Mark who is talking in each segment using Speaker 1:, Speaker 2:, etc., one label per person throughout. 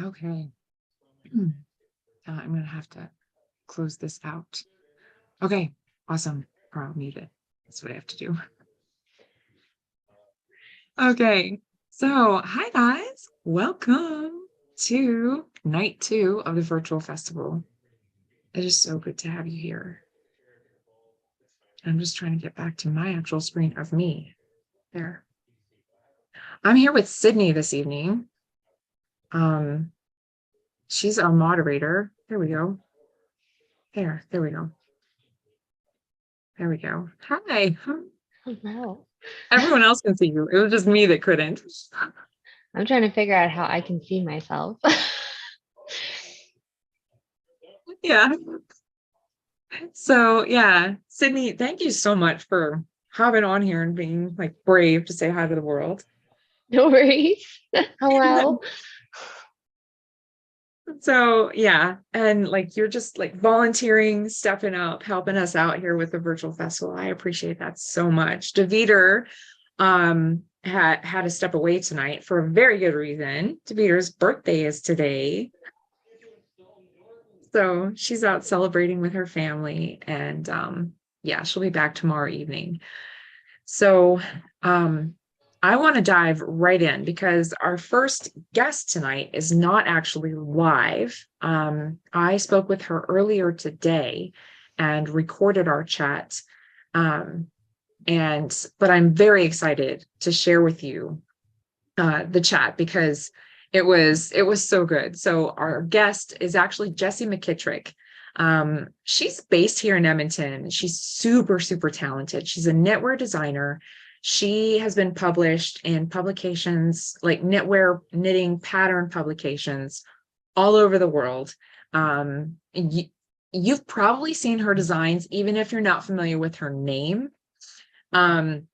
Speaker 1: Okay. I'm going to have to close this out. Okay, awesome. Or I'll mute it. That's what I have to do. Okay, so hi guys. Welcome to night 2 of the virtual festival. It is so good to have you here. I'm just trying to get back to my actual screen of me. There. I'm here with Sydney this evening. She's our moderator. There we go. There we go. There we go. Hi.
Speaker 2: Hello.
Speaker 1: Everyone else can see you. It was just me that couldn't.
Speaker 2: I'm trying to figure out how I can see myself.
Speaker 1: Yeah. So yeah, Sydney, thank you so much for hopping on here and being like brave to say hi to the world.
Speaker 2: No worries. Hello.
Speaker 1: So yeah, and like you're just like volunteering, stepping up, helping us out here with the virtual festival. I appreciate that so much. Deviter had to step away tonight for a very good reason. Deviter's birthday is today. So she's out celebrating with her family, and yeah, she'll be back tomorrow evening. So I want to dive right in because our first guest tonight is not actually live. I spoke with her earlier today and recorded our chat. But I'm very excited to share with you the chat because it was so good. So our guest is actually Jessie McKittrick. She's based here in Edmonton. She's super, super talented. She's a knitwear designer. She has been published in publications like knitwear, knitting pattern publications all over the world. You've probably seen her designs, even if you're not familiar with her name. And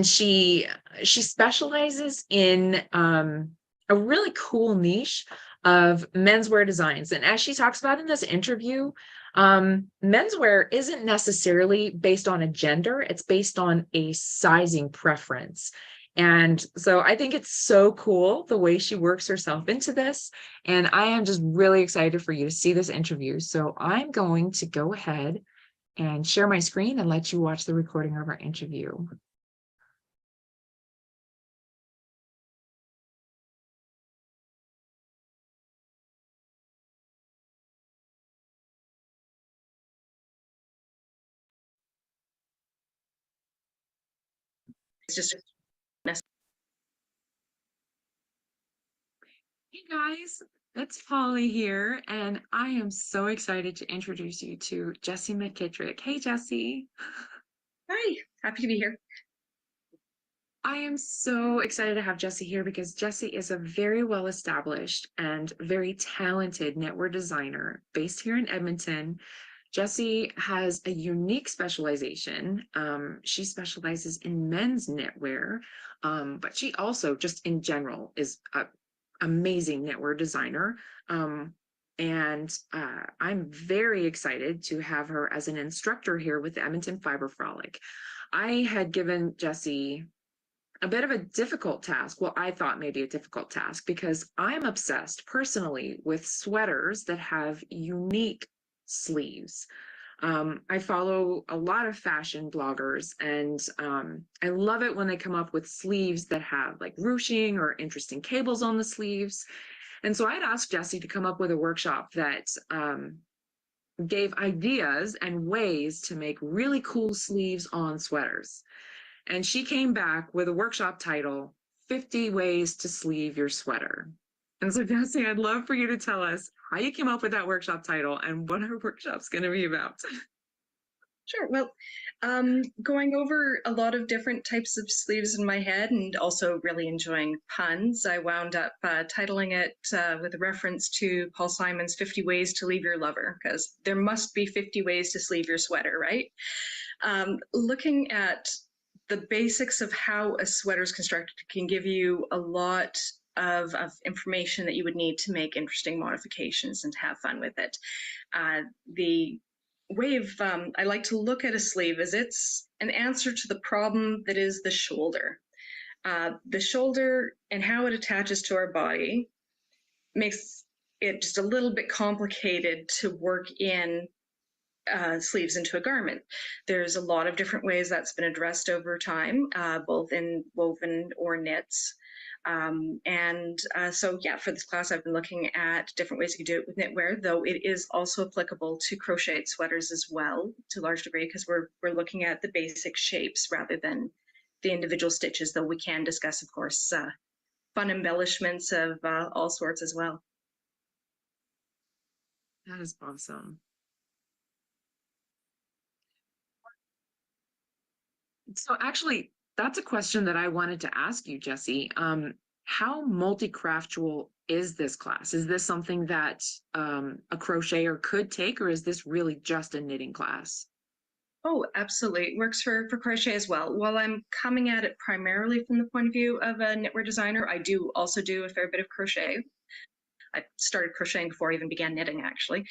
Speaker 1: she specializes in a really cool niche of menswear designs. And as she talks about in this interview, menswear isn't necessarily based on a gender, it's based on a sizing preference. And so I think it's so cool the way she works herself into this. And I am just really excited for you to see this interview. So I'm going to go ahead and share my screen and let you watch the recording of our interview.
Speaker 3: It's just
Speaker 1: Hey guys, it's Polly here, and I am so excited to introduce you to Jessie McKittrick. Hey Jessie.
Speaker 3: hi, happy to be here.
Speaker 1: I am so excited to have Jessie here because Jessie is a very well-established and very talented knitwear designer based here in Edmonton. Jessie has a unique specialization. She specializes in men's knitwear, but she also just in general is an amazing knitwear designer. And I'm very excited to have her as an instructor here with the Edmonton Fiber Frolic. I had given Jessie a bit of a difficult task. Well, I thought maybe a difficult task because I'm obsessed personally with sweaters that have unique sleeves. I follow a lot of fashion bloggers, and I love it when they come up with sleeves that have like ruching or interesting cables on the sleeves. And so I'd asked Jessie to come up with a workshop that gave ideas and ways to make really cool sleeves on sweaters. And she came back with a workshop title, 50 Ways to Sleeve Your Sweater. And so Jessie, I'd love for you to tell us how you came up with that workshop title and what our workshop's going to be about.
Speaker 3: Sure. Well, going over a lot of different types of sleeves in my head and also really enjoying puns, I wound up titling it with a reference to Paul Simon's 50 Ways to Leave Your Lover, because there must be 50 ways to sleeve your sweater, right? Looking at the basics of how a sweater is constructed can give you a lot of information that you would need to make interesting modifications and have fun with it. The way of I like to look at a sleeve is it's an answer to the problem that is the shoulder. The shoulder and how it attaches to our body makes it just a little bit complicated to work in sleeves into a garment. There's a lot of different ways that's been addressed over time, both in woven or knits. So yeah, for this class, I've been looking at different ways you can do it with knitwear, though it is also applicable to crocheted sweaters as well, to a large degree, because we're looking at the basic shapes rather than the individual stitches, though we can discuss, of course, fun embellishments of all sorts as well.
Speaker 1: That is awesome. So actually, that's a question that I wanted to ask you, Jessie. How multi-craftual is this class? Is this something that a crocheter could take, or is this really just a knitting class?
Speaker 3: Oh, absolutely. It works for crochet as well. While I'm coming at it primarily from the point of view of a knitwear designer, I do also do a fair bit of crochet. I started crocheting before I even began knitting, actually.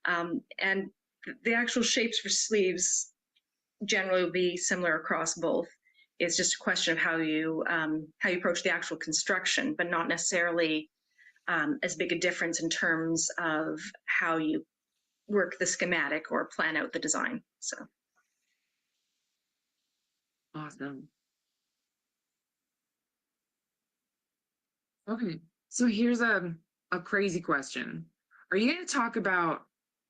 Speaker 3: And the actual shapes for sleeves generally will be similar across both. It's just a question of how you approach the actual construction, but not necessarily as big a difference in terms of how you work the schematic or plan out the design. So.
Speaker 1: Awesome. Okay, so here's a crazy question. Are you going to talk about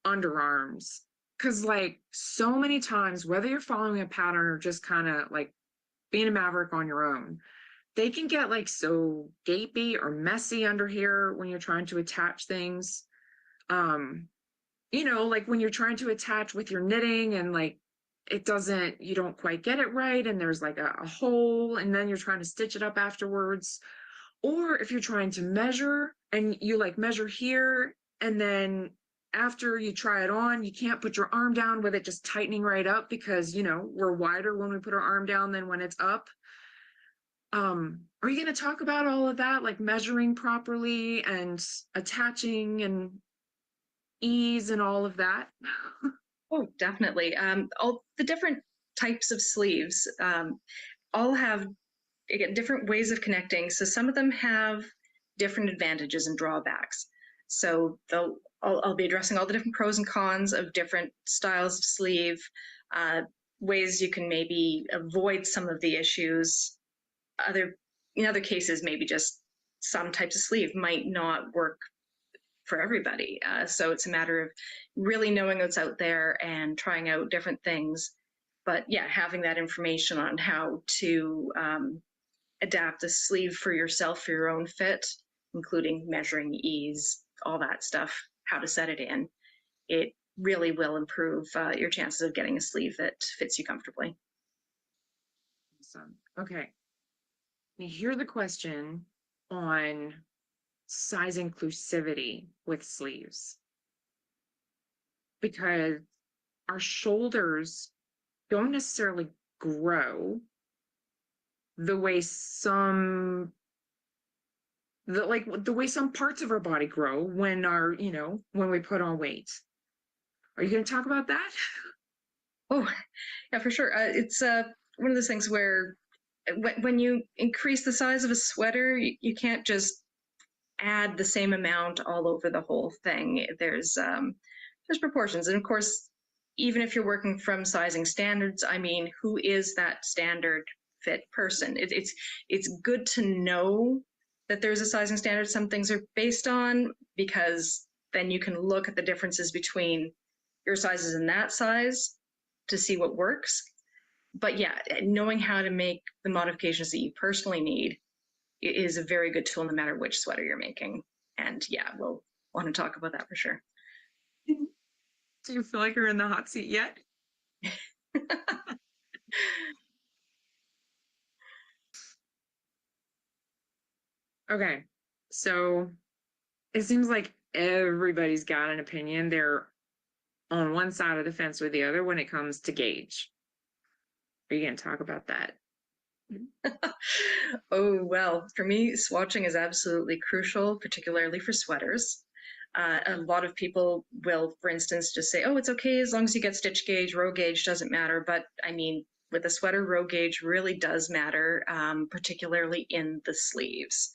Speaker 1: underarms? Because like so many times, whether you're following a pattern or just kind of like being a maverick on your own, they can get like so gapey or messy under here when you're trying to attach things. Like when you're trying to attach with your knitting and like you don't quite get it right, and there's like a hole, and then you're trying to stitch it up afterwards. Or if you're trying to measure and you like measure here, and then after you try it on, you can't put your arm down with it just tightening right up because, we're wider when we put our arm down than when it's up. Are you going to talk about all of that, like measuring properly and attaching and ease and all of that?
Speaker 3: Oh, definitely. All the different types of sleeves all have, again, different ways of connecting. So some of them have different advantages and drawbacks. So I'll be addressing all the different pros and cons of different styles of sleeve, ways you can maybe avoid some of the issues. In other cases, maybe just some types of sleeve might not work for everybody. So it's a matter of really knowing what's out there and trying out different things. But yeah, having that information on how to adapt a sleeve for yourself, for your own fit, including measuring ease, all that stuff, how to set it in, it really will improve your chances of getting a sleeve that fits you comfortably.
Speaker 1: Awesome. Okay. Now here's the question on size inclusivity with sleeves, because our shoulders don't necessarily grow the way the way some parts of our body grow when when we put on weight. Are you going to talk about that?
Speaker 3: Oh, yeah, for sure. It's one of those things where when you increase the size of a sweater, you can't just add the same amount all over the whole thing. There's proportions, and of course, even if you're working from sizing standards, I mean, who is that standard fit person? It's good to know that there's a sizing standard some things are based on, because then you can look at the differences between your sizes and that size to see what works. But yeah, knowing how to make the modifications that you personally need is a very good tool no matter which sweater you're making. And yeah, we'll want to talk about that for sure.
Speaker 1: Do you feel like you're in the hot seat yet? Okay, so it seems like everybody's got an opinion. They're on one side of the fence or the other when it comes to gauge. Are you going to talk about that?
Speaker 3: Oh, well, for me, swatching is absolutely crucial, particularly for sweaters. A lot of people will, for instance, just say, oh, it's okay as long as you get stitch gauge, row gauge doesn't matter. But I mean, with a sweater, row gauge really does matter, particularly in the sleeves.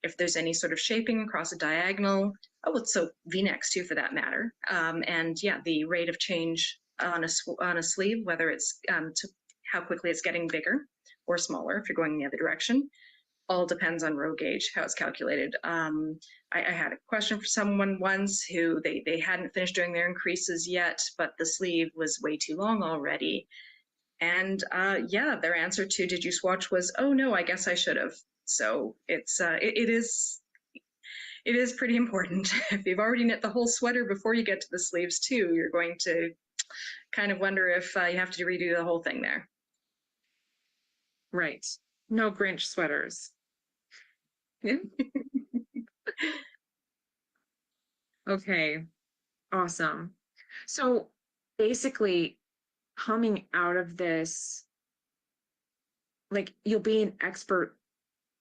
Speaker 3: If there's any sort of shaping across a diagonal, oh, so V-necks too, for that matter. And yeah, the rate of change on a sleeve, whether it's to how quickly it's getting bigger or smaller if you're going the other direction, all depends on row gauge, how it's calculated. I had a question for someone once who they hadn't finished doing their increases yet, but the sleeve was way too long already. And yeah, their answer to did you swatch was, oh no, I guess I should have. So it is pretty important. If you've already knit the whole sweater before you get to the sleeves too, you're going to kind of wonder if you have to redo the whole thing there.
Speaker 1: Right. No Grinch sweaters. Okay. Awesome. So basically, coming out of this, like you'll be an expert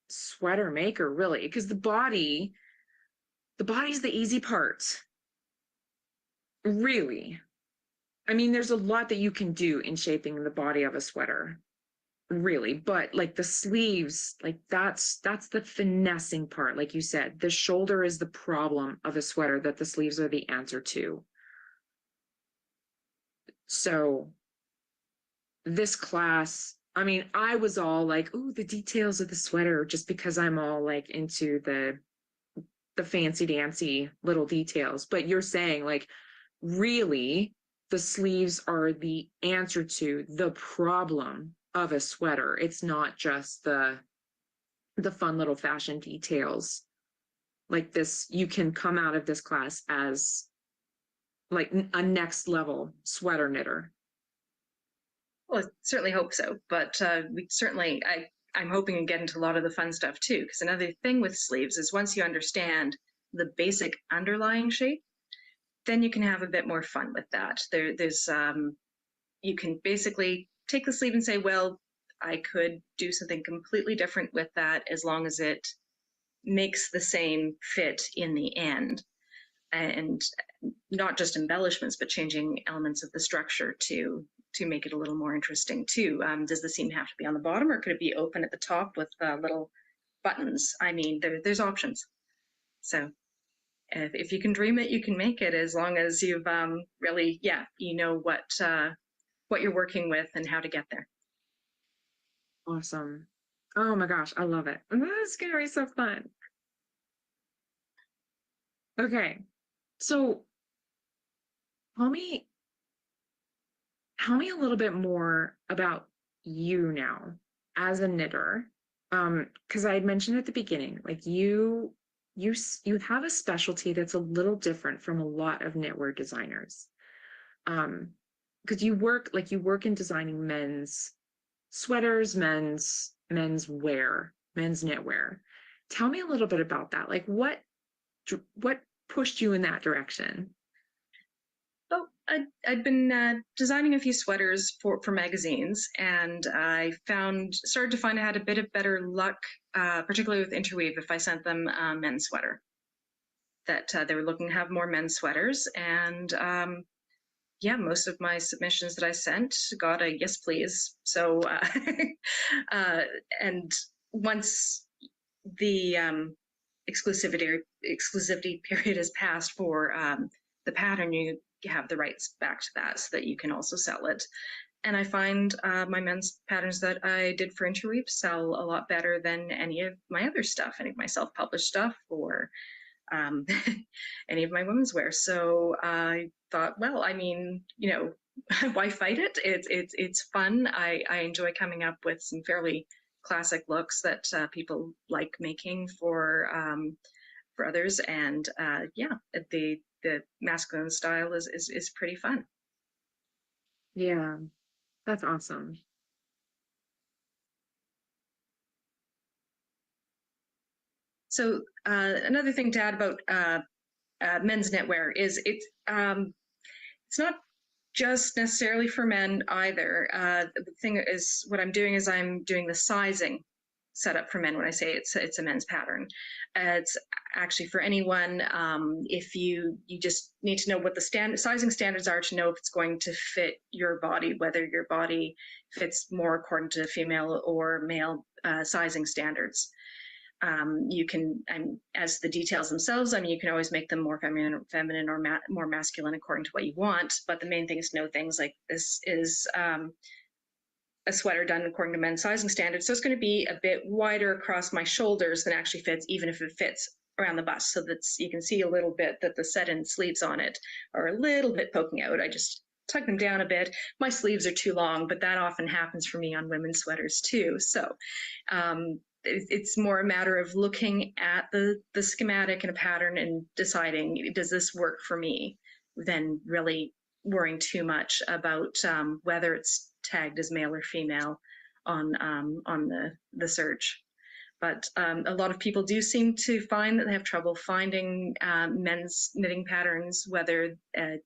Speaker 1: sweater maker, really, because the body's the easy part. Really. I mean, there's a lot that you can do in shaping the body of a sweater, really, but like the sleeves, like that's the finessing part. Like you said, the shoulder is the problem of a sweater that the sleeves are the answer to. So this class, I mean, I was all like, oh, the details of the sweater, just because I'm all like into the fancy dancy little details. But you're saying like, really, the sleeves are the answer to the problem of a sweater. It's not just the fun little fashion details. Like this, you can come out of this class as like a next level sweater knitter.
Speaker 3: Well, I certainly hope so, but we certainly, I'm hoping to get into a lot of the fun stuff too, because another thing with sleeves is once you understand the basic underlying shape, then you can have a bit more fun with that. There's you can basically take the sleeve and say, well, I could do something completely different with that as long as it makes the same fit in the end. And not just embellishments, but changing elements of the structure to make it a little more interesting too. Does the seam have to be on the bottom, or could it be open at the top with little buttons? I mean, there's options. So if you can dream it, you can make it, as long as you've really, yeah, you know what you're working with and how to get there.
Speaker 1: Awesome. Oh my gosh, I love it. This is gonna be so fun. Okay, so tell me a little bit more about you now as a knitter. Because I had mentioned at the beginning, like you have a specialty that's a little different from a lot of knitwear designers. Because you work in designing men's sweaters, men's wear, men's knitwear. Tell me a little bit about that. Like what pushed you in that direction?
Speaker 3: Oh, I'd been designing a few sweaters for magazines, and I started to find I had a bit of better luck, particularly with interweave, if I sent them a men's sweater. That they were looking to have more men's sweaters, and yeah, most of my submissions that I sent got a yes, please. So, and once the exclusivity period has passed for the pattern, you have the rights back to that so that you can also sell it. And I find my men's patterns that I did for interweave sell a lot better than any of my other stuff, any of my self-published stuff, or any of my women's wear. So I thought, well, I mean, you know, why fight it? It's fun. I enjoy coming up with some fairly classic looks that people like making for others, and yeah, the masculine style is pretty fun.
Speaker 1: Yeah, that's awesome.
Speaker 3: So another thing to add about men's knitwear is it's not just necessarily for men either. The thing is, what I'm doing is I'm doing the sizing setup for men. When I say it's a men's pattern, it's actually for anyone. If you just need to know what the sizing standards are to know if it's going to fit your body, whether your body fits more according to female or male sizing standards. You can, as the details themselves, I mean, you can always make them more feminine or more masculine according to what you want. But the main thing is to know things like this is a sweater done according to men's sizing standards. So it's going to be a bit wider across my shoulders than actually fits, even if it fits around the bust. So that you can see a little bit that the set-in sleeves on it are a little bit poking out. I just tug them down a bit. My sleeves are too long, but that often happens for me on women's sweaters too. So it's more a matter of looking at the schematic and a pattern and deciding, does this work for me, than really worrying too much about whether it's tagged as male or female on the search. But a lot of people do seem to find that they have trouble finding men's knitting patterns, whether it's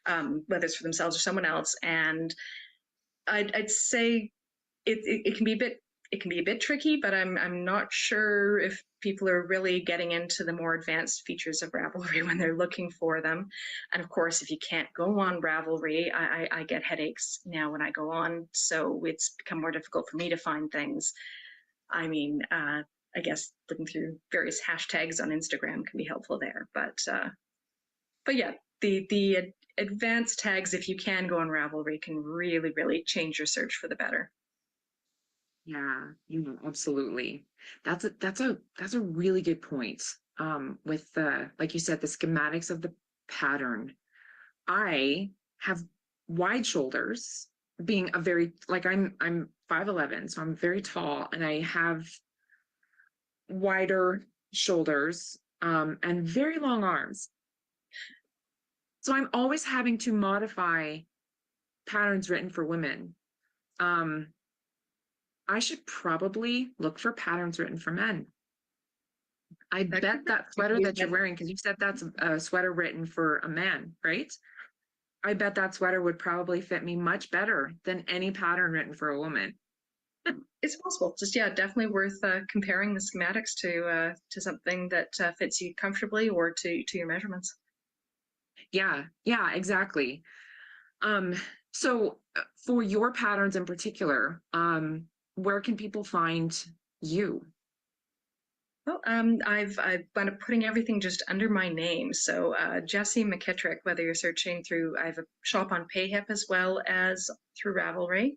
Speaker 3: for themselves or someone else. And I'd say it can be a bit tricky, but I'm not sure if people are really getting into the more advanced features of Ravelry when they're looking for them. And of course, if you can't go on Ravelry, I get headaches now when I go on, so it's become more difficult for me to find things. I mean, I guess looking through various hashtags on Instagram can be helpful there, but yeah, the advanced tags, if you can go on Ravelry, can really, really change your search for the better.
Speaker 1: Yeah, absolutely. That's a really good point. With the, like you said, the schematics of the pattern. I have wide shoulders, being a very, like, I'm 5'11", so I'm very tall, and I have wider shoulders, and very long arms. So I'm always having to modify patterns written for women. I should probably look for patterns written for men. I bet that sweater that you're wearing, because you said that's a sweater written for a man, right? I bet that sweater would probably fit me much better than any pattern written for a woman.
Speaker 3: It's possible. Just, yeah, definitely worth comparing the schematics to something that fits you comfortably or to your measurements.
Speaker 1: Yeah, exactly. So for your patterns in particular, where can people find you?
Speaker 3: Well, I've wound up putting everything just under my name. So Jessie McKittrick, whether you're searching through, I have a shop on PayHip as well as through Ravelry.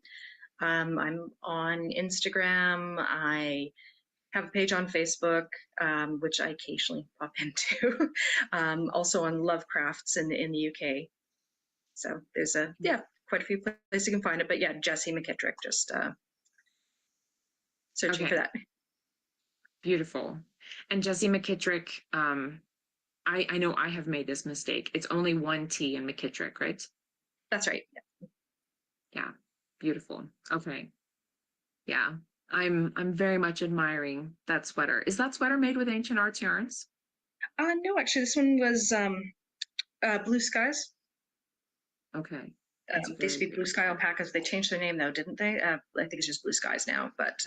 Speaker 3: I'm on Instagram. I have a page on Facebook, which I occasionally pop into. Also on Lovecrafts in the UK. So there's quite a few places you can find it. But yeah, Jessie McKittrick, just searching for that.
Speaker 1: Beautiful. And Jessie McKittrick, I know I have made this mistake. It's only one T in McKittrick, right?
Speaker 3: That's right.
Speaker 1: Yeah. Beautiful. Okay. Yeah. I'm very much admiring that sweater. Is that sweater made with Ancient Arts yarns?
Speaker 3: No, actually, this one was Blue Skies.
Speaker 1: Okay.
Speaker 3: They used to be Blue Sky Alpacas. They changed their name though, didn't they? I think it's just Blue Skies now. But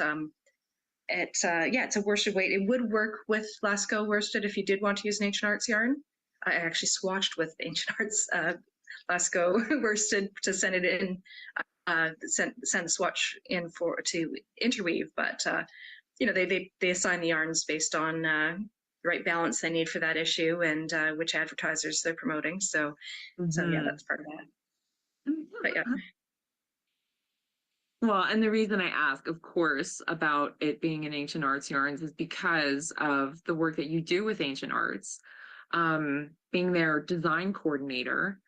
Speaker 3: it's a worsted weight. It would work with Lascaux worsted if you did want to use an Ancient Arts yarn. I actually swatched with Ancient Arts Lascaux worsted to send it in. Send the swatch in to interweave, but they assign the yarns based on the right balance they need for that issue and which advertisers they're promoting. So yeah, that's part of that. But yeah.
Speaker 1: Well, and the reason I ask, of course, about it being an Ancient Arts yarns is because of the work that you do with Ancient Arts, being their design coordinator.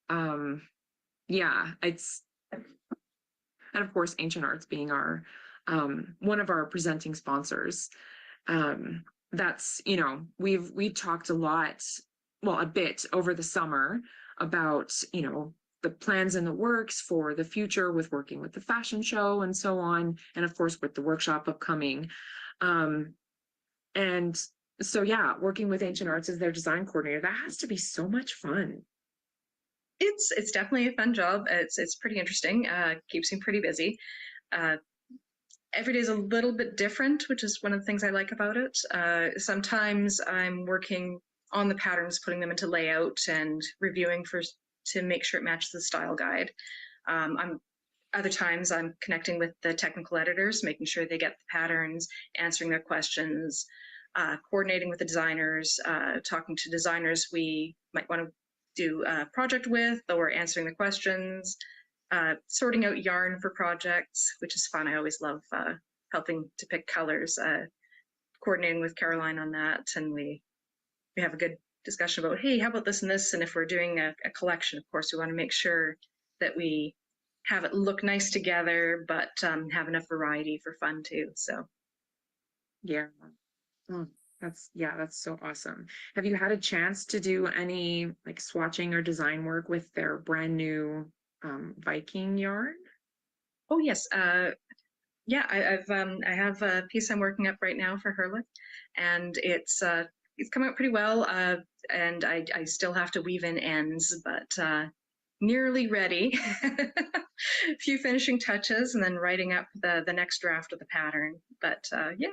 Speaker 1: Yeah, it's, and of course, Ancient Arts being our one of our presenting sponsors. That's, we've talked a bit over the summer about, the plans in the works for the future with working with the fashion show and so on, and of course with the workshop upcoming. And so yeah, working with Ancient Arts as their design coordinator, that has to be so much fun.
Speaker 3: It's definitely a fun job. It's pretty interesting. Keeps me pretty busy. Every day is a little bit different, which is one of the things I like about it. Sometimes I'm working on the patterns, putting them into layout and reviewing to make sure it matches the style guide. Other times I'm connecting with the technical editors, making sure they get the patterns, answering their questions, coordinating with the designers, talking to designers we might want to do a project with, or answering the questions, sorting out yarn for projects, which is fun. I always love helping to pick colors, coordinating with Caroline on that, and we have a good discussion about, hey, how about this and this? And if we're doing a collection, of course, we want to make sure that we have it look nice together, but have enough variety for fun too. So
Speaker 1: Yeah. Oh, that's so awesome. Have you had a chance to do any like swatching or design work with their brand new Viking yarn?
Speaker 3: oh yes, yeah, I have a piece I'm working up right now for Herlick, and it's come out pretty well, and I still have to weave in ends, but nearly ready. A few finishing touches, and then writing up the next draft of the pattern. But yeah,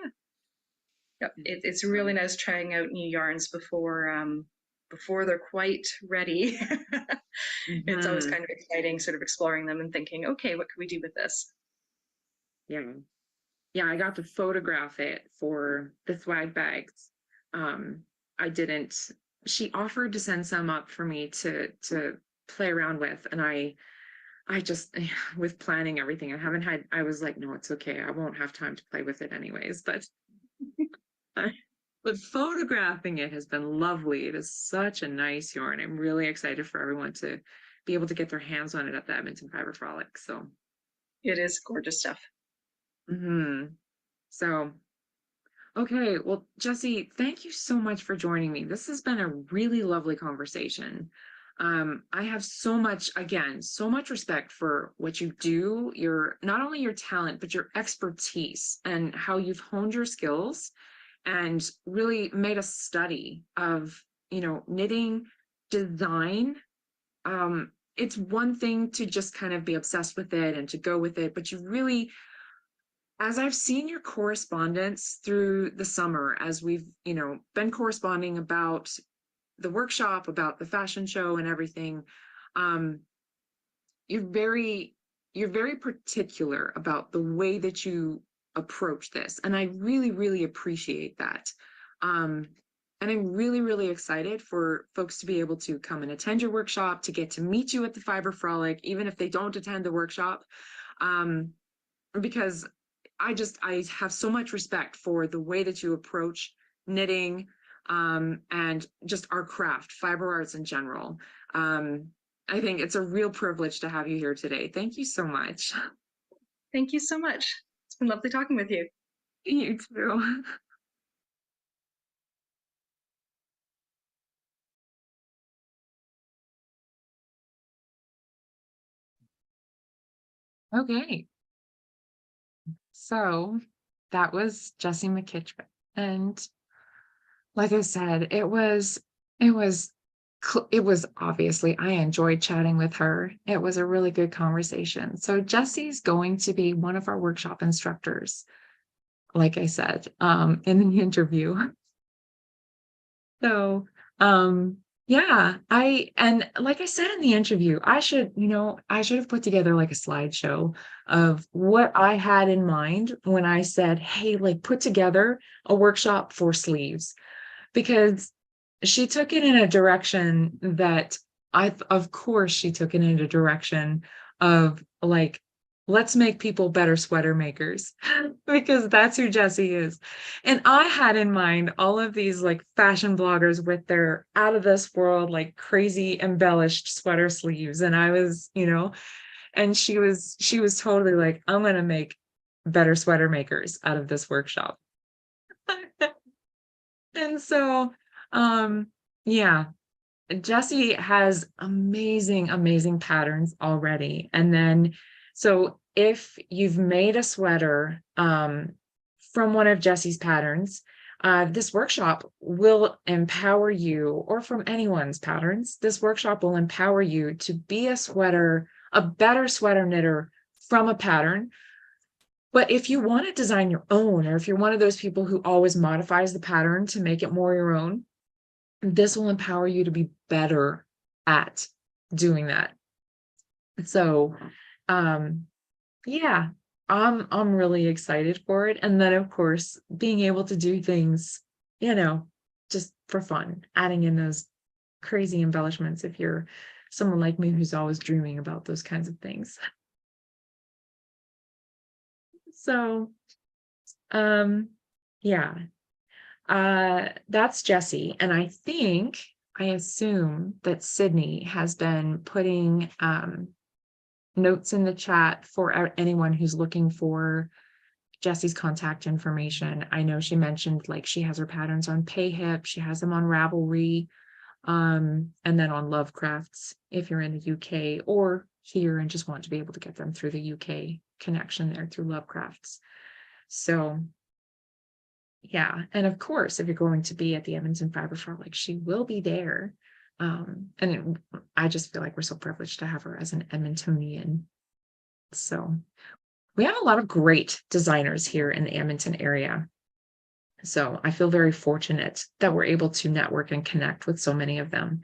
Speaker 3: yep, it's really nice trying out new yarns before they're quite ready. It's always
Speaker 1: Mhm.
Speaker 3: kind of exciting, sort of exploring them and thinking, okay, what can we do with this?
Speaker 1: Yeah. Yeah, I got to photograph it for the swag bags. Um, I didn't, she offered to send some up for me to play around with, and I just with planning everything, I was like, no, it's okay. I won't have time to play with it anyways, but but photographing it has been lovely. It is such a nice yarn. I'm really excited for everyone to be able to get their hands on it at the Edmonton Fiber Frolic. So,
Speaker 3: It is gorgeous stuff.
Speaker 1: so okay, well, Jesse, thank you so much for joining me. This has been a really lovely conversation. I have so much, again, so much respect for what you do, your not only your talent, but your expertise and how you've honed your skills and really made a study of, knitting, design. It's one thing to just kind of be obsessed with it and to go with it, but you really, as I've seen your correspondence through the summer, as we've, been corresponding about the workshop, about the fashion show and everything, um, you're very, you're very particular about the way that you approach this. And I really, really appreciate that. Um, and I'm really, really excited for folks to be able to come and attend your workshop, to get to meet you at the Fiber Frolic, even if they don't attend the workshop. Um, because I have so much respect for the way that you approach knitting, and just our craft, fiber arts in general. I think it's a real privilege to have you here today. Thank you so much.
Speaker 3: Thank you so much. It's been lovely talking with you.
Speaker 1: You too. Okay, so that was Jessie McKittrick, and like I said, it was obviously, I enjoyed chatting with her. It was a really good conversation. So Jessie's going to be one of our workshop instructors, like I said, in the interview. So, yeah, and like I said in the interview, I should have put together like a slideshow of what I had in mind when I said, hey, like put together a workshop for sleeves, because she took it in a direction that of course, she took it in a direction of like, let's make people better sweater makers, because that's who Jessie is. And I had in mind all of these like fashion bloggers with their out of this world, like crazy embellished sweater sleeves. And I was, and she was totally like, I'm going to make better sweater makers out of this workshop. And so, yeah, Jessie has amazing, amazing patterns already. And then, so if you've made a sweater from one of Jessie's patterns, This workshop will empower you, or from anyone's patterns, this workshop will empower you to be a better sweater knitter from a pattern. But if you want to design your own, or if you're one of those people who always modifies the pattern to make it more your own, this will empower you to be better at doing that. So, yeah, I'm really excited for it. And then of course, being able to do things, just for fun, adding in those crazy embellishments if you're someone like me who's always dreaming about those kinds of things. So, yeah, that's Jessie. And I assume that Sydney has been putting notes in the chat for anyone who's looking for Jessie's contact information. I know she mentioned like she has her patterns on Payhip, she has them on Ravelry, and then on Lovecrafts if you're in the UK or here and just want to be able to get them through the UK connection there through Lovecrafts. So yeah, and of course, if you're going to be at the Edmonton Fibre Frolic, she will be there. I just feel like we're so privileged to have her as an Edmontonian. So we have a lot of great designers here in the Edmonton area. So I feel very fortunate that we're able to network and connect with so many of them.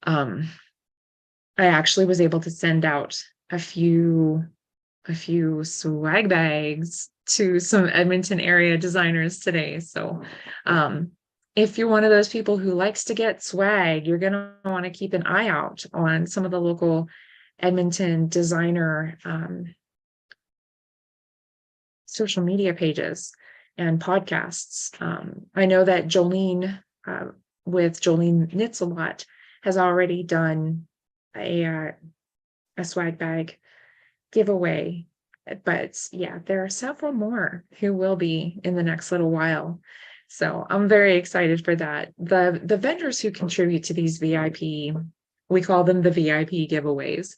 Speaker 1: I actually was able to send out a few swag bags to some Edmonton area designers today. So if you're one of those people who likes to get swag, you're going to want to keep an eye out on some of the local Edmonton designer social media pages and podcasts. I know that Jolene with Jolene Knits a Lot has already done a swag bag giveaway, but yeah, there are several more who will be in the next little while. So I'm very excited for that. The vendors who contribute to these VIP, we call them the VIP giveaways.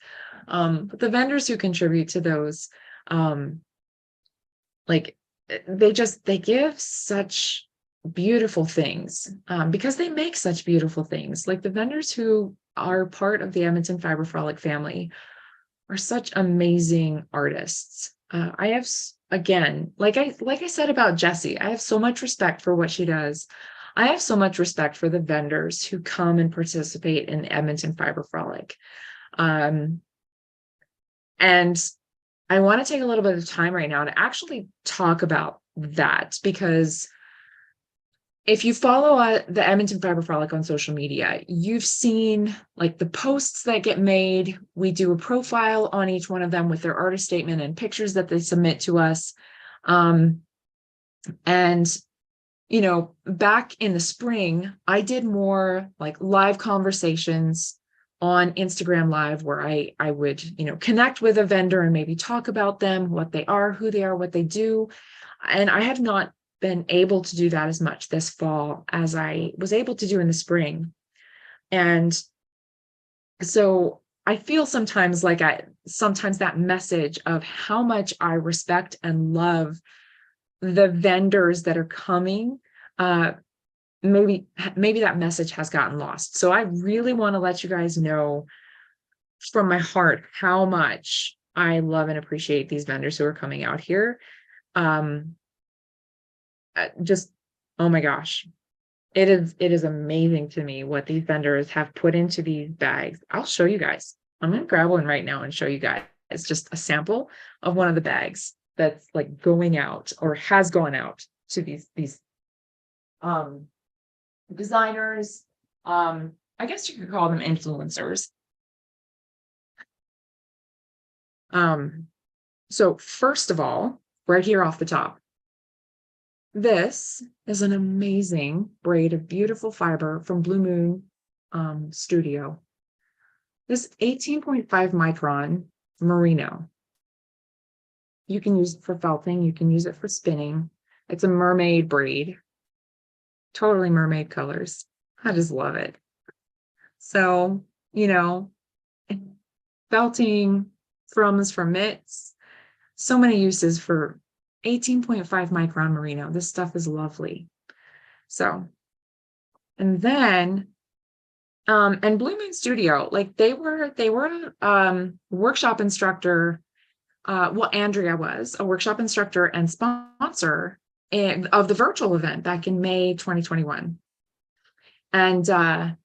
Speaker 1: But the vendors who contribute to those, like they give such beautiful things because they make such beautiful things. Like the vendors who are part of the Edmonton Fibre Frolic family are such amazing artists. I have, again, like I said about Jessie, I have so much respect for what she does. I have so much respect for the vendors who come and participate in the Edmonton Fibre Frolic. And I want to take a little bit of time right now to actually talk about that, because if you follow the Edmonton Fibre Frolic on social media, you've seen like the posts that get made. We do a profile on each one of them with their artist statement and pictures that they submit to us. And, back in the spring, I did more like live conversations on Instagram Live where I would, connect with a vendor and maybe talk about them, what they are, who they are, what they do. And I have not been able to do that as much this fall as I was able to do in the spring. And so I feel sometimes like sometimes that message of how much I respect and love the vendors that are coming, maybe that message has gotten lost. So I really want to let you guys know from my heart how much I love and appreciate these vendors who are coming out here. Just, oh my gosh, it is amazing to me what these vendors have put into these bags. I'll show you guys. I'm going to grab one right now and show you guys. It's just a sample of one of the bags that's like going out or has gone out to these designers. I guess you could call them influencers. So first of all, right here off the top, this is an amazing braid of beautiful fiber from Blue Moon Studio. This 18.5 micron merino. You can use it for felting, you can use it for spinning. It's a mermaid braid, totally mermaid colors. I just love it. So, felting, frums for mitts, so many uses for 18.5 micron merino. This stuff is lovely. So, and then, and Blue Moon Studio, like they were workshop instructor. Well, Andrea was a workshop instructor and sponsor of the virtual event back in May 2021. And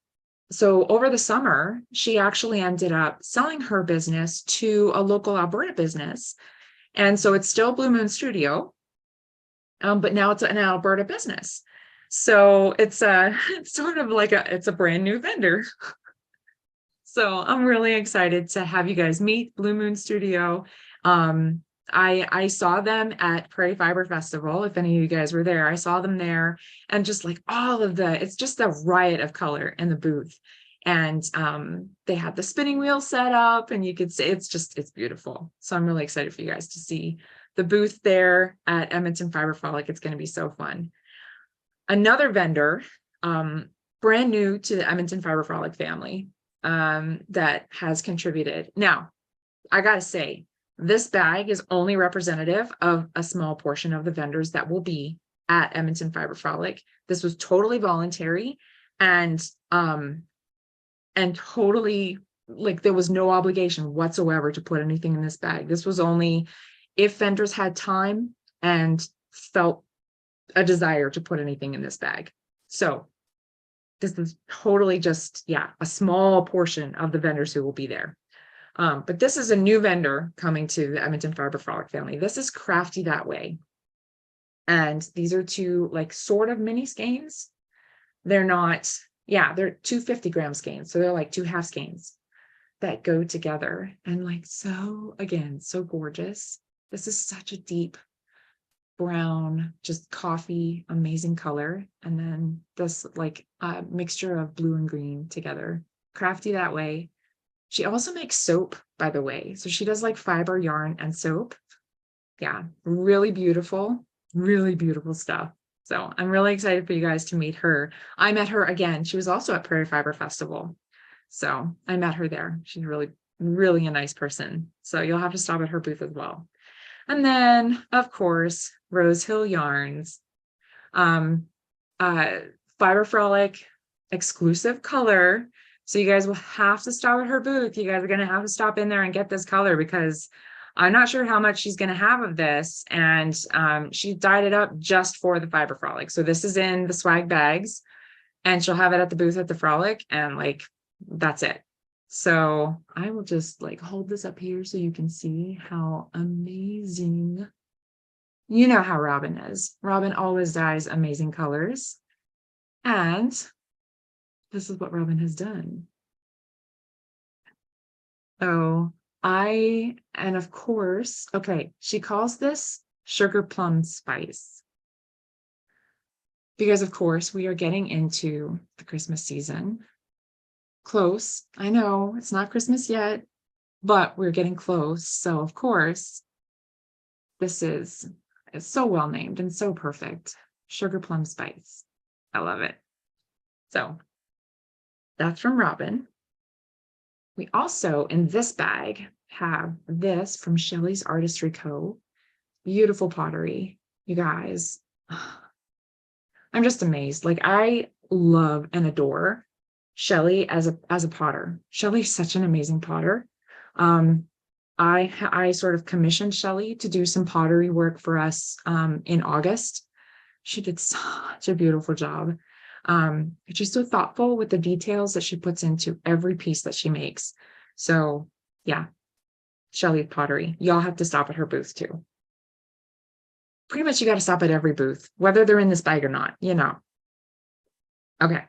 Speaker 1: so over the summer, she actually ended up selling her business to a local Alberta business. And so it's still Blue Moon Studio, but now it's an Alberta business. So it's it's sort of like it's a brand new vendor. So I'm really excited to have you guys meet Blue Moon Studio. I saw them at Prairie Fiber Festival. If any of you guys were there, I saw them there, and just like it's just a riot of color in the booth. And they had the spinning wheel set up, and you could say it's beautiful. So I'm really excited for you guys to see the booth there at Edmonton Fiber Frolic. It's going to be so fun. Another vendor, brand new to the Edmonton Fiber Frolic family, that has contributed. Now, I gotta say, this bag is only representative of a small portion of the vendors that will be at Edmonton Fiber Frolic. This was totally voluntary, and totally, like, there was no obligation whatsoever to put anything in this bag. This was only if vendors had time and felt a desire to put anything in this bag. So this is totally just, a small portion of the vendors who will be there. But this is a new vendor coming to the Edmonton Fiber Frolic family. This is Crafty That Way. And these are two like sort of mini skeins. They're not, they're 250-gram skeins. So they're like 2 half skeins that go together. And like, so again, so gorgeous. This is such a deep brown, just coffee, amazing color. And then this like mixture of blue and green together. Crafty That Way. She also makes soap, by the way. So she does like fiber yarn and soap. Yeah, really beautiful stuff. So I'm really excited for you guys to meet her. I met her again. She was also at Prairie Fiber Festival. So I met her there. She's really a nice person. So you'll have to stop at her booth as well. And then, of course, Rose Hill Yarns, Fiber Frolic exclusive color. So you guys will have to stop at her booth. You guys are going to have to stop in there and get this color, because I'm not sure how much she's going to have of this. And she dyed it up just for the Fiber Frolic. So this is in the swag bags, and she'll have it at the booth at the Frolic, and like, that's it. So I will just like hold this up here so you can see how amazing. You know how Robin is. Robin always dyes amazing colors. And this is what Robin has done. So and of course, okay, she calls this sugar plum spice, because of course we are getting into the Christmas season. Close. I know it's not Christmas yet, but we're getting close. So of course, this is so well named and so perfect. Sugar plum spice. I love it. So that's from Robin. We also, in this bag, have this from Shelley's Artistry Co. Beautiful pottery, you guys. I'm just amazed. Like, I love and adore Shelley as a potter. Shelley's such an amazing potter. I sort of commissioned Shelley to do some pottery work for us in August. She did such a beautiful job. She's so thoughtful with the details that she puts into every piece that she makes. So yeah, Shelley Pottery. Y'all have to stop at her booth too. Pretty much you got to stop at every booth, whether they're in this bag or not, you know. Okay.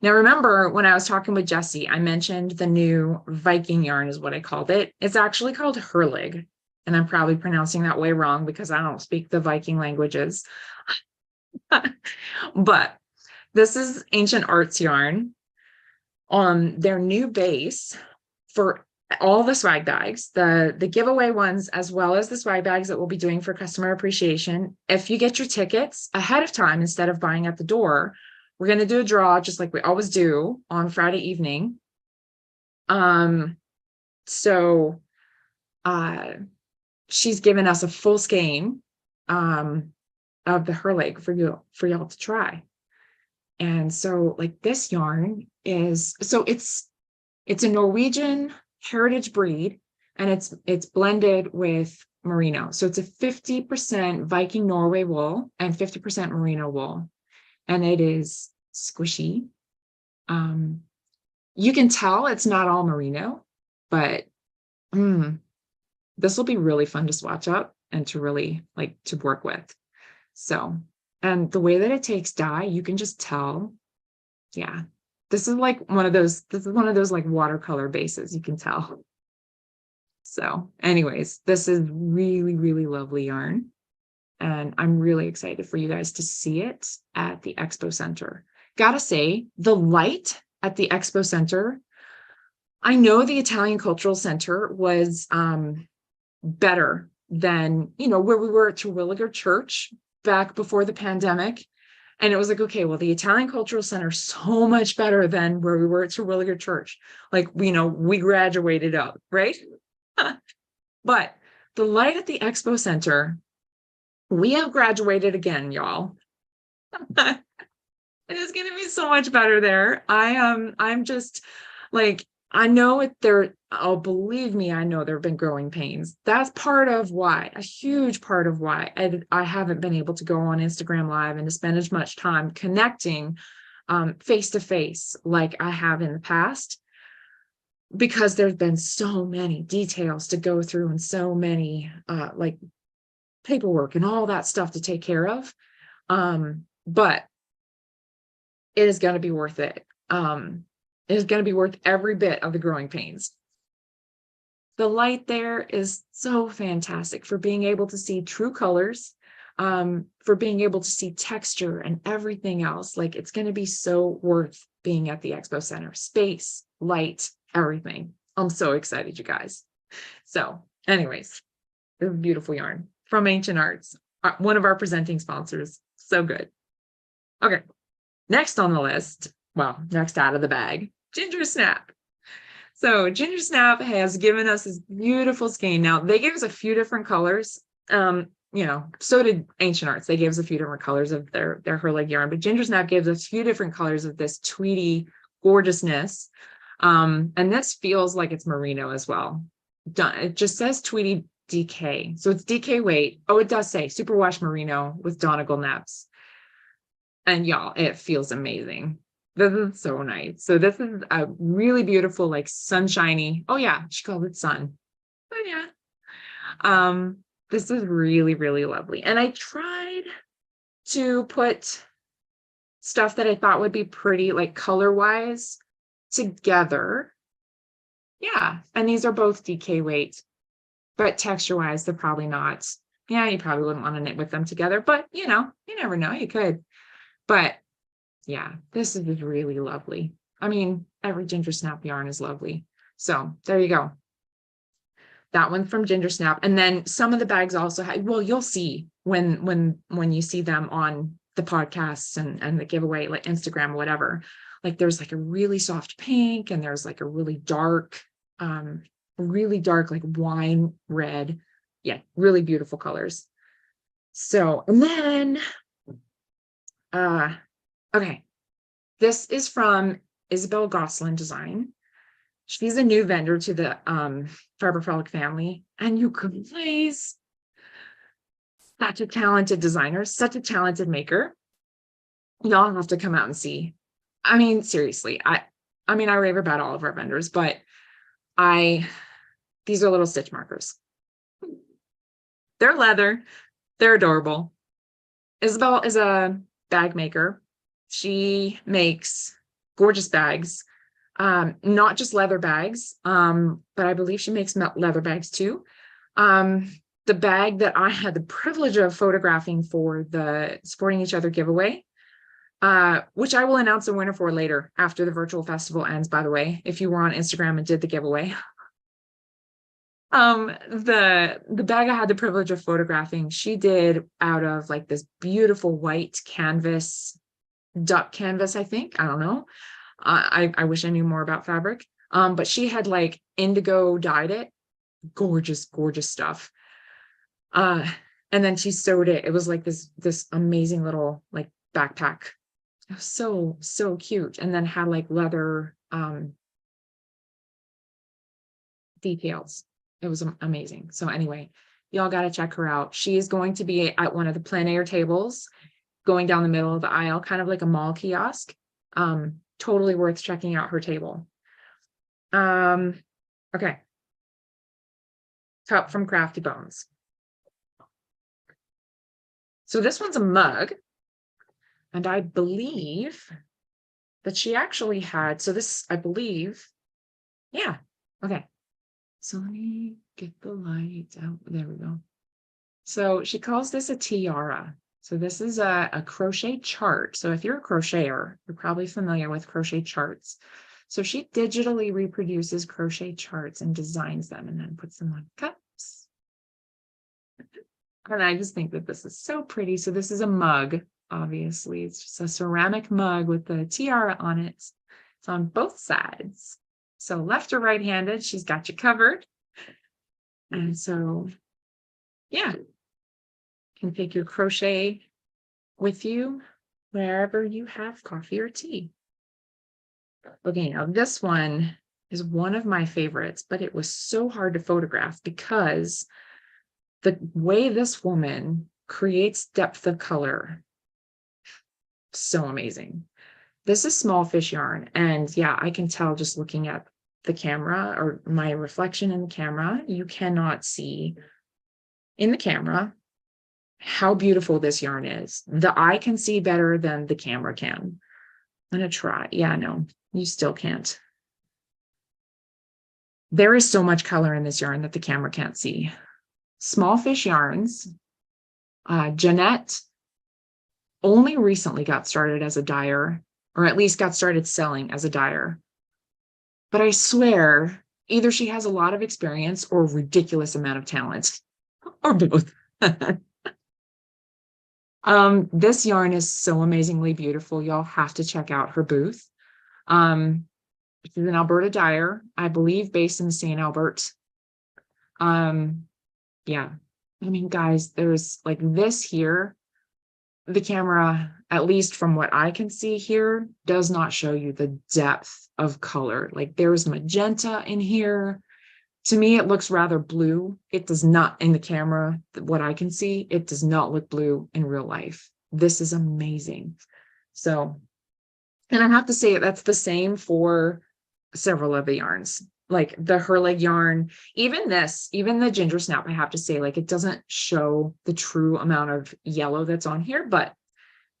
Speaker 1: Now remember when I was talking with Jessie, I mentioned the new Viking yarn is what I called it. It's actually called Herlig, and I'm probably pronouncing that way wrong because I don't speak the Viking languages. But this is Ancient Arts yarn on their new base for all the swag bags, the giveaway ones, as well as the swag bags that we'll be doing for customer appreciation. If you get your tickets ahead of time, instead of buying at the door, we're going to do a draw just like we always do on Friday evening. So she's given us a full skein of the Herlig for y'all to try. And so like this yarn is, so it's a Norwegian heritage breed, and it's blended with merino. So it's a 50% Viking Norway wool and 50% merino wool. And it is squishy. You can tell it's not all merino, but this will be really fun to swatch up and to really like to work with. So, and the way that it takes dye, you can just tell. Yeah, this is one of those like watercolor bases, you can tell. So anyways, this is really, really lovely yarn. And I'm really excited for you guys to see it at the Expo Center. Gotta say, the light at the Expo Center, I know the Italian Cultural Center was better than, where we were at Terwilliger Church back before the pandemic. And it was like, okay, well, the Italian Cultural Center is so much better than where we were at Terwilliger Church. Like, we graduated up, right? But the light at the Expo Center, we have graduated again, y'all. It is going to be so much better there. I'm just like, I know it there. Oh, believe me, I know there have been growing pains. That's part of why, a huge part of why I haven't been able to go on Instagram Live and to spend as much time connecting face to face like I have in the past, because there's been so many details to go through and so many like paperwork and all that stuff to take care of. But it is going to be worth it. It is going to be worth every bit of the growing pains. The light there is so fantastic for being able to see true colors, for being able to see texture and everything else. Like, it's going to be so worth being at the Expo Center. Space, light, everything. I'm so excited, you guys. So anyways, this is beautiful yarn from Ancient Arts, one of our presenting sponsors. So good. Okay, next on the list, well, next out of the bag, Gingersnap. So Gingersnap has given us this beautiful skein. Now, they gave us a few different colors. So did Ancient Arts. They gave us a few different colors of their her-leg yarn, but Gingersnap gives us a few different colors of this tweedy gorgeousness. And this feels like it's merino as well. It just says tweedy DK. So it's DK weight. Oh, it does say superwash merino with Donegal naps. And y'all, it feels amazing. This is so nice. So this is a really beautiful, like sunshiny. Oh yeah, she called it sun. But yeah. This is really, really lovely. And I tried to put stuff that I thought would be pretty, like color-wise, together. Yeah. And these are both DK weight, but texture-wise, they're probably not. Yeah, you probably wouldn't want to knit with them together, but you never know, you could. But yeah, this is really lovely. I mean, every Gingersnap yarn is lovely. So there you go. That one from Gingersnap. And then some of the bags also have, well, you'll see when you see them on the podcasts and the giveaway, like Instagram, whatever. Like there's like a really soft pink, and there's like a really dark, like wine red. Yeah, really beautiful colors. So, and then okay, this is from Isabelle Gosselin Design. She's a new vendor to the Fibre Frolic family, and you could please, such a talented designer, such a talented maker. Y'all have to come out and see. I mean, seriously, I rave about all of our vendors, but these are little stitch markers. They're leather, they're adorable. Isabelle is a bag maker. She makes gorgeous bags, not just leather bags, but I believe she makes leather bags too. The bag that I had the privilege of photographing for the Supporting Each Other giveaway, which I will announce a winner for later after the virtual festival ends, by the way, if you were on Instagram and did the giveaway. The bag I had the privilege of photographing, she did out of like this beautiful white canvas, duck canvas, I think. I don't know. I wish I knew more about fabric. But she had like indigo dyed it. Gorgeous, gorgeous stuff. And then she sewed it. It was like this amazing little like backpack It was so, so cute. And then had like leather details. It was amazing. So anyway, y'all got to check her out. She is going to be at one of the plein air tables going down the middle of the aisle, kind of like a mall kiosk. Totally worth checking out her table. Okay. Cup from Crafty Bones. So this one's a mug. And I believe that she actually had, so this, I believe, yeah. Okay. So let me get the light out. There we go. So she calls this a tiara. So this is a crochet chart. So if you're a crocheter, you're probably familiar with crochet charts. So she digitally reproduces crochet charts and designs them and then puts them on cups. And I just think that this is so pretty. So this is a mug, obviously. It's just a ceramic mug with the tiara on it. It's on both sides. So left or right-handed, she's got you covered. And so, yeah, you can take your crochet with you wherever you have coffee or tea. Okay, now this one is one of my favorites, but it was so hard to photograph because the way this woman creates depth of color, so amazing. This is small fish yarn. And yeah, I can tell just looking at the camera or my reflection in the camera, you cannot see in the camera how beautiful this yarn is. The eye can see better than the camera can. I'm gonna try. Yeah, no, you still can't. There is so much color in this yarn that the camera can't see. Small Fish Yarns. Jeanette only recently got started as a dyer, or at least got started selling as a dyer. But I swear, either she has a lot of experience or a ridiculous amount of talent, or both. This yarn is so amazingly beautiful. Y'all have to check out her booth. She's an Alberta dyer, I believe, based in St. Albert. Yeah, I mean, guys, there's like this here. The camera, at least from what I can see here, does not show you the depth of color. Like there's magenta in here. To me, it looks rather blue. It does not in the camera, what I can see, it does not look blue in real life. This is amazing. So, and I have to say that's the same for several of the yarns. Like the her leg yarn, even this, even the Gingersnap, I have to say, like it doesn't show the true amount of yellow that's on here. But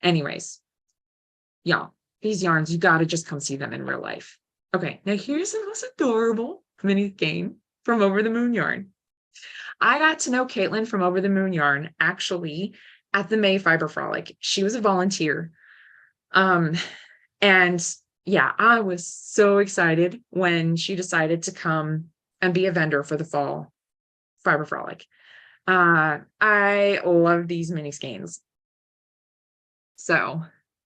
Speaker 1: anyways, yeah, these yarns, you got to just come see them in real life. Okay, now here's the most adorable mini skein from Over the Moon Yarn. I got to know Caitlin from Over the Moon Yarn actually at the May Fiber Frolic. She was a volunteer. And yeah, I was so excited when she decided to come and be a vendor for the fall Fiber Frolic. I love these mini skeins. So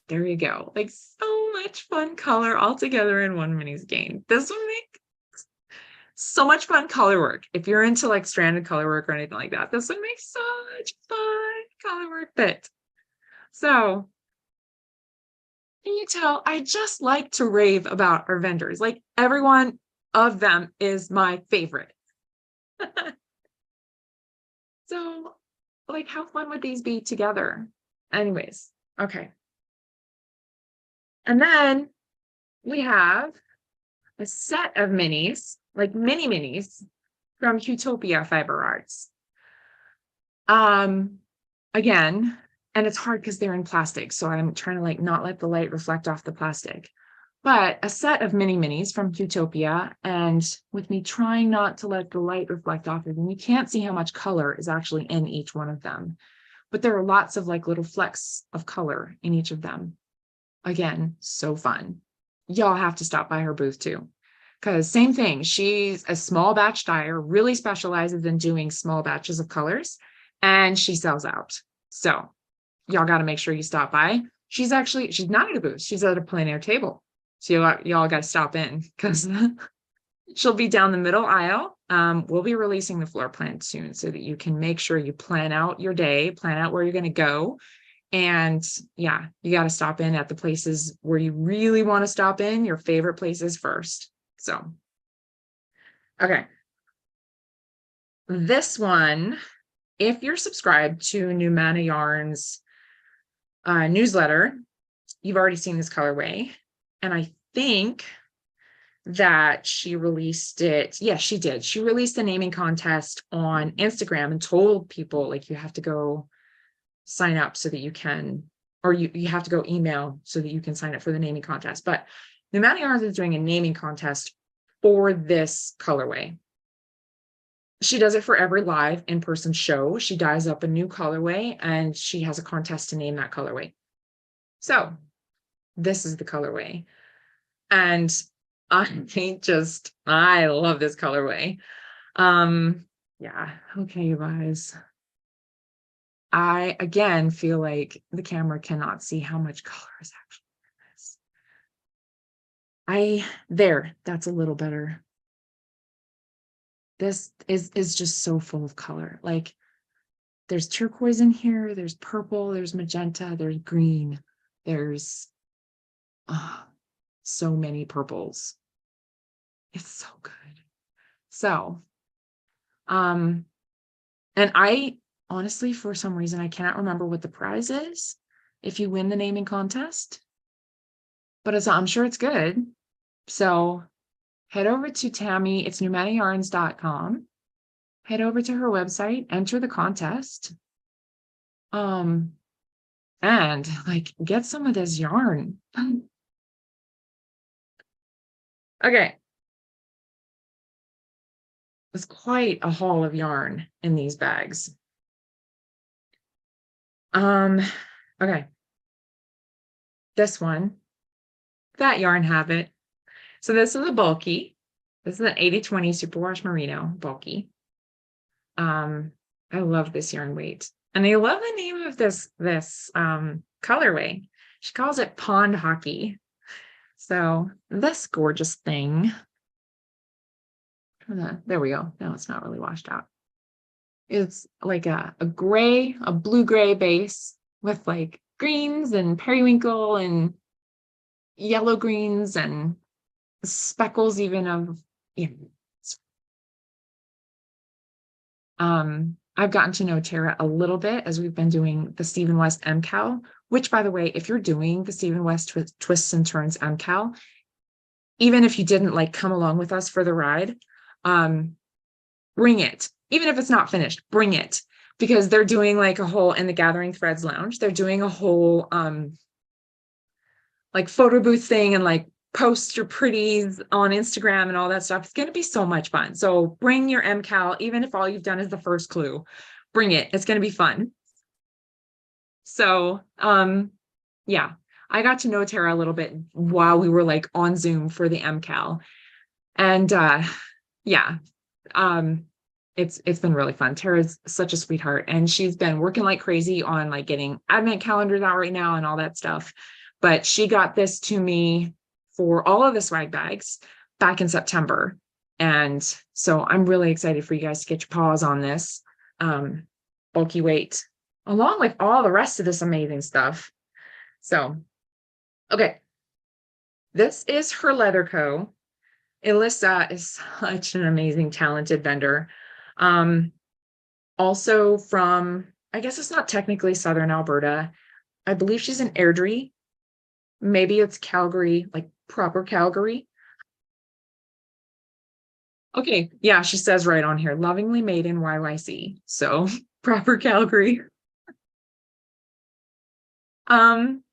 Speaker 1: there you go. Like so much fun color all together in one mini skein. This would make so much fun color work. If you're into like stranded color work or anything like that, this would make such fun color work fit. So can you tell I just like to rave about our vendors? Like every one of them is my favorite. So like how fun would these be together? Anyways, okay. And then we have a set of minis, like mini minis from Utopia Fiber Arts. Again, and it's hard because they're in plastic, so I'm trying to like not let the light reflect off the plastic. But a set of mini minis from Utopia, and with me trying not to let the light reflect off of them, you can't see how much color is actually in each one of them. But there are lots of like little flecks of color in each of them. Again, so fun. Y'all have to stop by her booth too. Because same thing, she's a small batch dyer, really specializes in doing small batches of colors, and she sells out. So y'all got to make sure you stop by. She's not at a booth. She's at a plein air table. So y'all got to stop in because she'll be down the middle aisle. We'll be releasing the floor plan soon so that you can make sure you plan out your day, plan out where you're going to go, And yeah, you got to stop in at the places where you really want to stop in, your favorite places first. So, okay. This one, if you're subscribed to Numana Yarns newsletter, you've already seen this colorway. And I think that she released it. Yes, she did. She released the naming contest on Instagram and told people, like, you have to go sign up so that you can, or you have to go email so that you can sign up for the naming contest. But Numana Yarns is doing a naming contest for this colorway. She does it for every live in-person show. She dyes up a new colorway and she has a contest to name that colorway. So this is the colorway. And I love this colorway. Yeah, okay, you guys. I, again, feel like the camera cannot see how much color is actually in this. That's a little better. This is just so full of color. Like, there's turquoise in here, there's purple, there's magenta, there's green, there's so many purples. It's so good. So, and I honestly, for some reason, I cannot remember what the prize is if you win the naming contest, but I'm sure it's good. So head over to Tammy, it's numanayarns.com. Head over to her website, enter the contest. And like, get some of this yarn. Okay. It's quite a haul of yarn in these bags. Okay. This one, that yarn habit. So this is a bulky. This is an 80/20 superwash merino bulky. I love this yarn weight. And I love the name of this colorway. She calls it pond hockey. So this gorgeous thing. There we go. No, it's not really washed out. It's like a blue-gray base with like greens and periwinkle and yellow greens and speckles even of, I've gotten to know Tara a little bit as we've been doing the Stephen West MCAL, which, by the way, if you're doing the Stephen West Twists and Turns MCAL, even if you didn't like come along with us for the ride, bring it. Even if it's not finished, bring it, because they're doing like a whole, in the Gathering Threads Lounge, they're doing a whole like photo booth thing and like post your pretties on Instagram and all that stuff. It's going to be so much fun. So bring your MCAL, even if all you've done is the first clue, bring it. It's going to be fun. So, yeah, I got to know Tara a little bit while we were like on Zoom for the MCAL. And, yeah, it's been really fun. Tara's such a sweetheart, and she's been working like crazy on like getting advent calendars out right now and all that stuff. But she got this to me for all of the swag bags back in September. And so I'm really excited for you guys to get your paws on this bulky weight, along with all the rest of this amazing stuff. So, okay. This is her Leather Co. Alyssa is such an amazing, talented vendor. Also from, I guess it's not technically Southern Alberta. I believe she's in Airdrie. Maybe it's Calgary, like proper Calgary. Okay, yeah, she says right on here, lovingly made in YYC. So proper Calgary.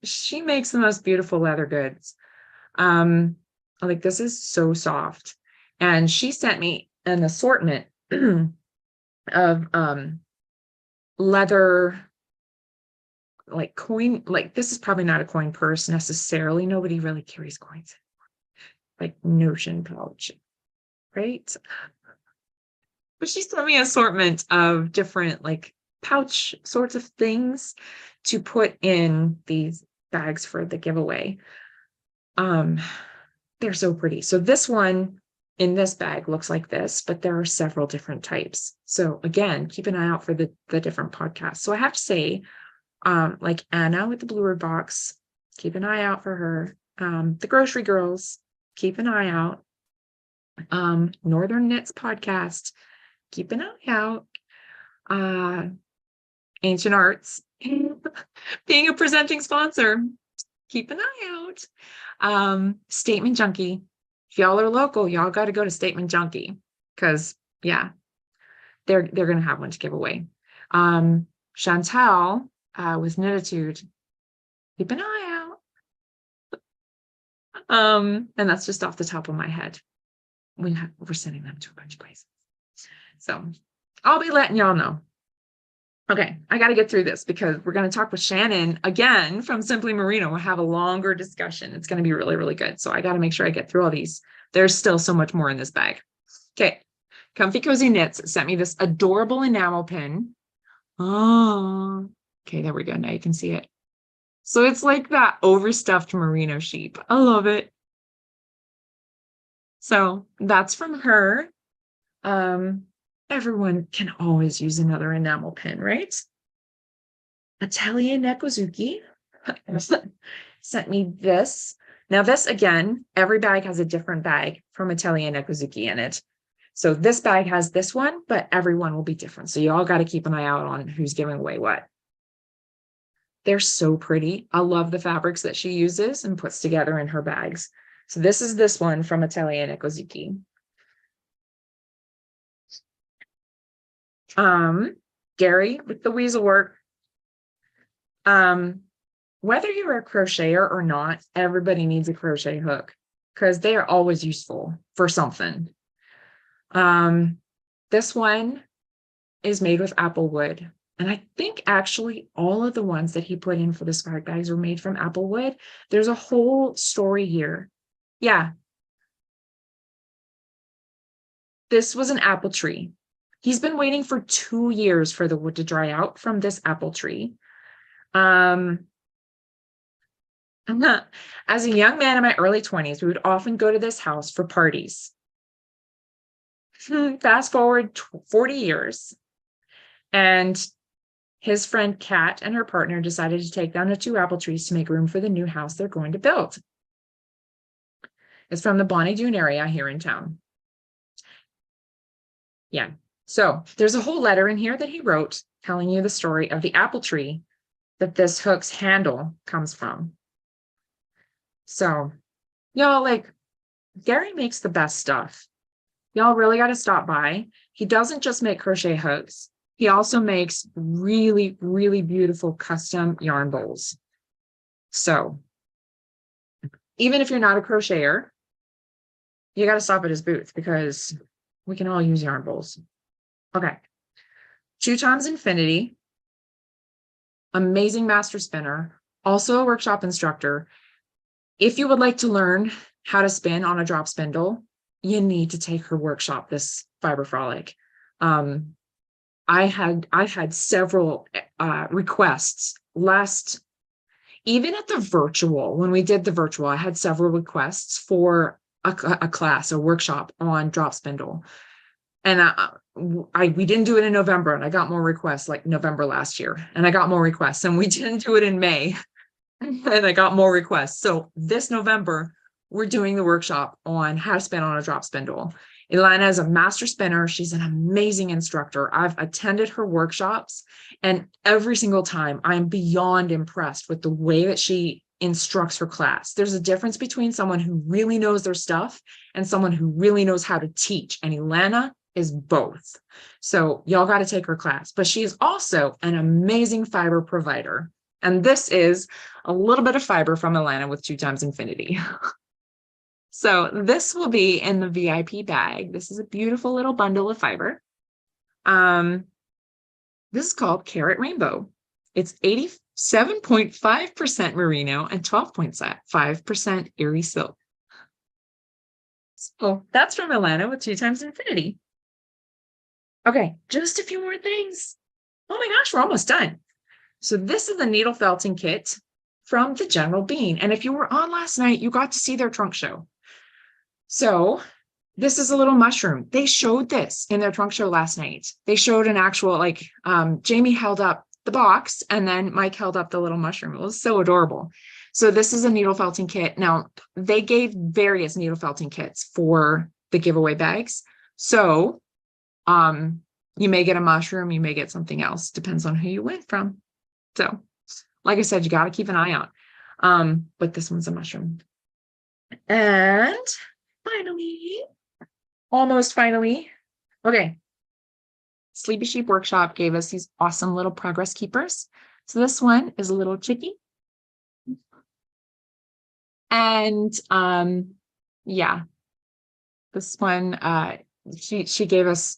Speaker 1: She makes the most beautiful leather goods. Like, this is so soft. And she sent me an assortment of leather, like coin, like this is probably not a coin purse necessarily. Nobody really carries coins, like Notion pouch, right? But she sent me an assortment of different like pouch sorts of things to put in these bags for the giveaway. They're so pretty. So this one in this bag looks like this, but there are several different types. So again, keep an eye out for the different podcasts. So I have to say, like Anna with the Bluebird box. Keep an eye out for her. The Grocery Girls, keep an eye out. Northern Knits podcast, keep an eye out. Ancient Arts, being a presenting sponsor, keep an eye out. Statement Junkie. If y'all are local, y'all got to go to Statement Junkie because yeah, they're gonna have one to give away. Chantal with Knititude, keep an eye out. And that's just off the top of my head. We're sending them to a bunch of places, so I'll be letting y'all know. Okay, I got to get through this because we're going to talk with Shannon again from Simply Merino. We'll have a longer discussion. It's going to be really, really good. So I got to make sure I get through all these. There's still so much more in this bag. Okay, Comfy Cozy Knits sent me this adorable enamel pin. Oh, okay, there we go. Now you can see it. So it's like that overstuffed merino sheep. I love it. So that's from her. Everyone can always use another enamel pin, right? Atelier Nekozuki sent me this. Now this, again, every bag has a different bag from Atelier Nekozuki in it. So this bag has this one, but everyone will be different. So you all got to keep an eye out on who's giving away what. They're so pretty. I love the fabrics that she uses and puts together in her bags. So this is this one from Atelier Nekozuki. Gary with the Weasel Work. Whether you're a crocheter or not, everybody needs a crochet hook because they are always useful for something. This one is made with apple wood. And I think actually all of the ones that he put in for the swag bags were made from apple wood. There's a whole story here. Yeah. This was an apple tree. He's been waiting for 2 years for the wood to dry out from this apple tree. As a young man in my early 20s, we would often go to this house for parties. Fast forward 40 years, and his friend Kat and her partner decided to take down the 2 apple trees to make room for the new house they're going to build. It's from the Bonnie Doon area here in town. Yeah. So there's a whole letter in here that he wrote telling you the story of the apple tree that this hook's handle comes from. So, y'all, like, Gary makes the best stuff. Y'all really got to stop by. He doesn't just make crochet hooks. He also makes really, really beautiful custom yarn bowls. So even if you're not a crocheter, you got to stop at his booth because we can all use yarn bowls. Okay. 2timesinfinity, amazing master spinner, also a workshop instructor. If you would like to learn how to spin on a drop spindle, you need to take her workshop, this Fiber Frolic. I've had several requests even at the virtual, when we did the virtual, I had several requests for a class, a workshop on drop spindle. And we didn't do it in November, and I got more requests like November last year, and I got more requests, and we didn't do it in May, and I got more requests. So this November, we're doing the workshop on how to spin on a drop spindle. Ilana is a master spinner. She's an amazing instructor. I've attended her workshops, and every single time I'm beyond impressed with the way that she instructs her class. There's a difference between someone who really knows their stuff and someone who really knows how to teach. And Ilana is both. So y'all got to take her class, but she is also an amazing fiber provider. And this is a little bit of fiber from Ilana with 2timesinfinity. So this will be in the VIP bag. This is a beautiful little bundle of fiber. This is called Carrot Rainbow. It's 87.5% merino and 12.5% Erie silk. So that's from Ilana with 2timesinfinity. Okay, just a few more things. Oh my gosh, we're almost done. So this is the needle felting kit from the General Bean. And if you were on last night, you got to see their trunk show. So this is a little mushroom. They showed this in their trunk show last night. They showed an actual, like, Jamie held up the box, and then Mike held up the little mushroom. It was so adorable. So this is a needle felting kit. Now, they gave various needle felting kits for the giveaway bags. So you may get a mushroom, you may get something else, depends on who you win from. So like I said, you got to keep an eye out. But this one's a mushroom. And finally, almost finally, okay, Sleepy Sheep Workshop gave us these awesome little progress keepers. So this one is a little chickie. And yeah, this one, she gave us,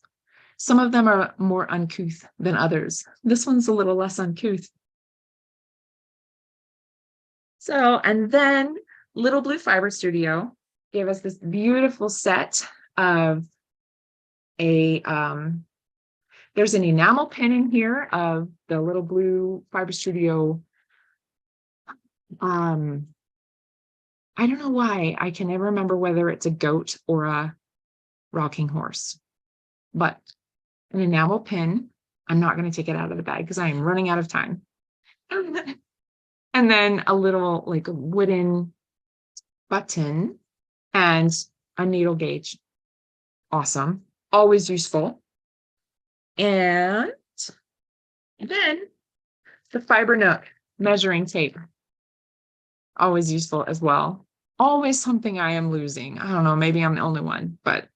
Speaker 1: some of them are more uncouth than others. This one's a little less uncouth. So, and then Little Blue Fiber Studio gave us this beautiful set of a, there's an enamel pin in here of the Little Blue Fiber Studio. I don't know why, I can never remember whether it's a goat or a rocking horse, but an enamel pin. I'm not going to take it out of the bag because I am running out of time. And then a little like a wooden button and a needle gauge. Awesome. Always useful. And then the Fibre Nook measuring tape. Always useful as well. Always something I am losing. I don't know, maybe I'm the only one, but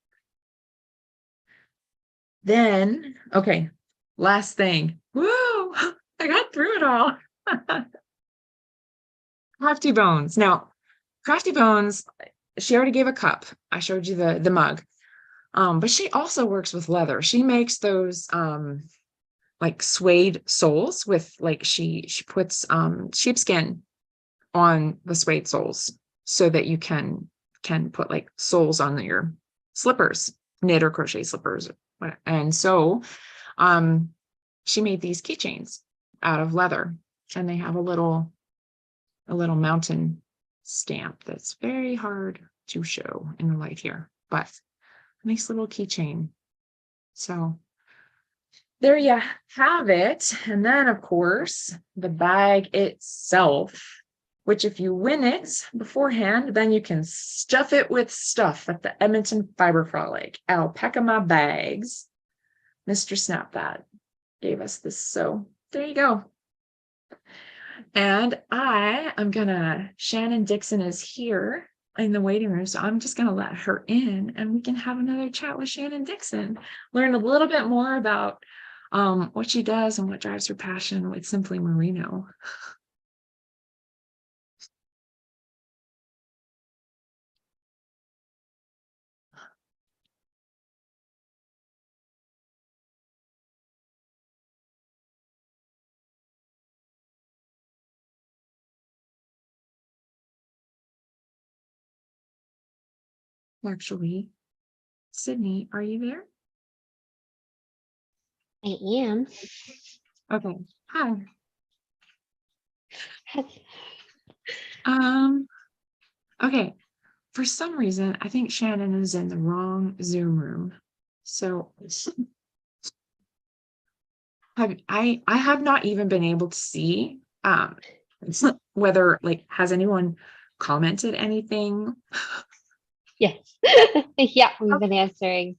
Speaker 1: then, okay, last thing. Woo! I got through it all. Crafty Bones. Now, Crafty Bones, she already gave a cup. I showed you the mug. But she also works with leather. She makes those like suede soles with like she puts sheepskin on the suede soles so that you can put like soles on your slippers, knit or crochet slippers. And so she made these keychains out of leather, and they have a little mountain stamp that's very hard to show in the light here, but a nice little keychain. So there you have it. And then of course the bag itself, which if you win it beforehand, then you can stuff it with stuff at the Edmonton Fiber Frolic. Alpaca My Bags. Mr. Snap that gave us this. So there you go. And I'm gonna, Shannon Dixon is here in the waiting room, so I'm just gonna let her in and we can have another chat with Shannon Dixon, learn a little bit more about what she does and what drives her passion with Simply Merino. Actually, Sydney, are you there?
Speaker 2: I am.
Speaker 1: Okay. Hi. Okay. For some reason, I think Shannon is in the wrong Zoom room. So I have not even been able to see whether like has anyone commented anything.
Speaker 2: Yes. Yeah, we've been answering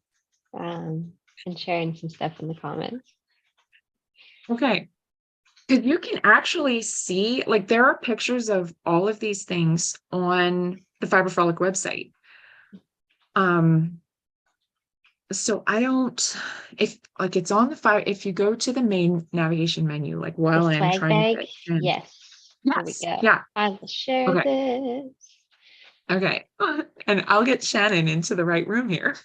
Speaker 2: and sharing some stuff in the comments.
Speaker 1: Okay. Because you can actually see, like, there are pictures of all of these things on the Fiber Frolic website. So I don't, if like it's on the fire, if you go to the main navigation menu, like while
Speaker 2: The
Speaker 1: I'm
Speaker 2: swag
Speaker 1: trying
Speaker 2: bag.
Speaker 1: to get in.
Speaker 2: Yes. Here we
Speaker 1: Yes.
Speaker 2: go.
Speaker 1: Yeah.
Speaker 2: I will share
Speaker 1: Okay.
Speaker 2: this.
Speaker 1: Okay. And I'll get Shannon into the right room here.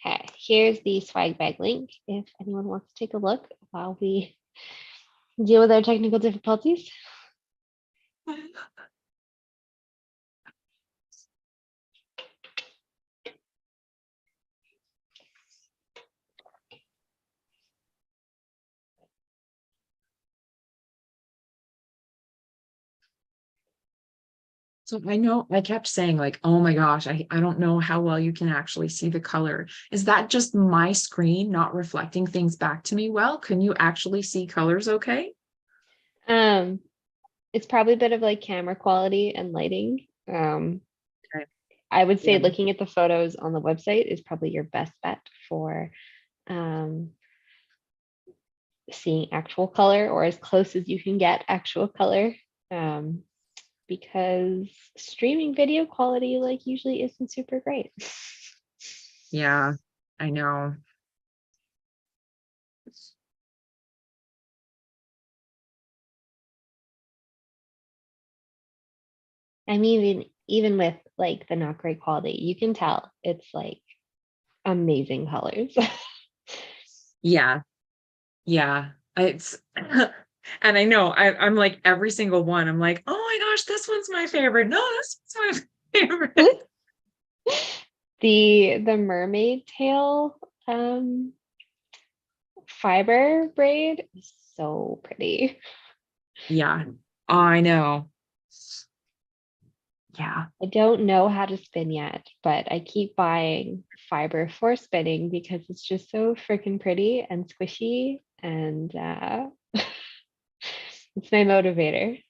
Speaker 2: Okay, here's the swag bag link if anyone wants to take a look while we deal with our technical difficulties.
Speaker 1: So I know I kept saying like, oh my gosh, I don't know how well you can actually see the color. Is that just my screen not reflecting things back to me well? Can you actually see colors okay?
Speaker 2: Um, it's probably a bit of like camera quality and lighting.
Speaker 1: Okay.
Speaker 2: I would say
Speaker 1: Yeah.
Speaker 2: looking at the photos on the website is probably your best bet for seeing actual color, or as close as you can get actual color. Because streaming video quality like usually isn't super great.
Speaker 1: Yeah, I know.
Speaker 2: I mean, even with like the not great quality, you can tell it's like amazing colors.
Speaker 1: Yeah, yeah. It's and I know I'm like every single one. I'm like, oh my gosh, this one's my favorite. No, this one's my favorite.
Speaker 2: The mermaid tail fiber braid is so pretty.
Speaker 1: Yeah, I know. Yeah.
Speaker 2: I don't know how to spin yet, but I keep buying fiber for spinning because it's just so freaking pretty and squishy, and it's my motivator.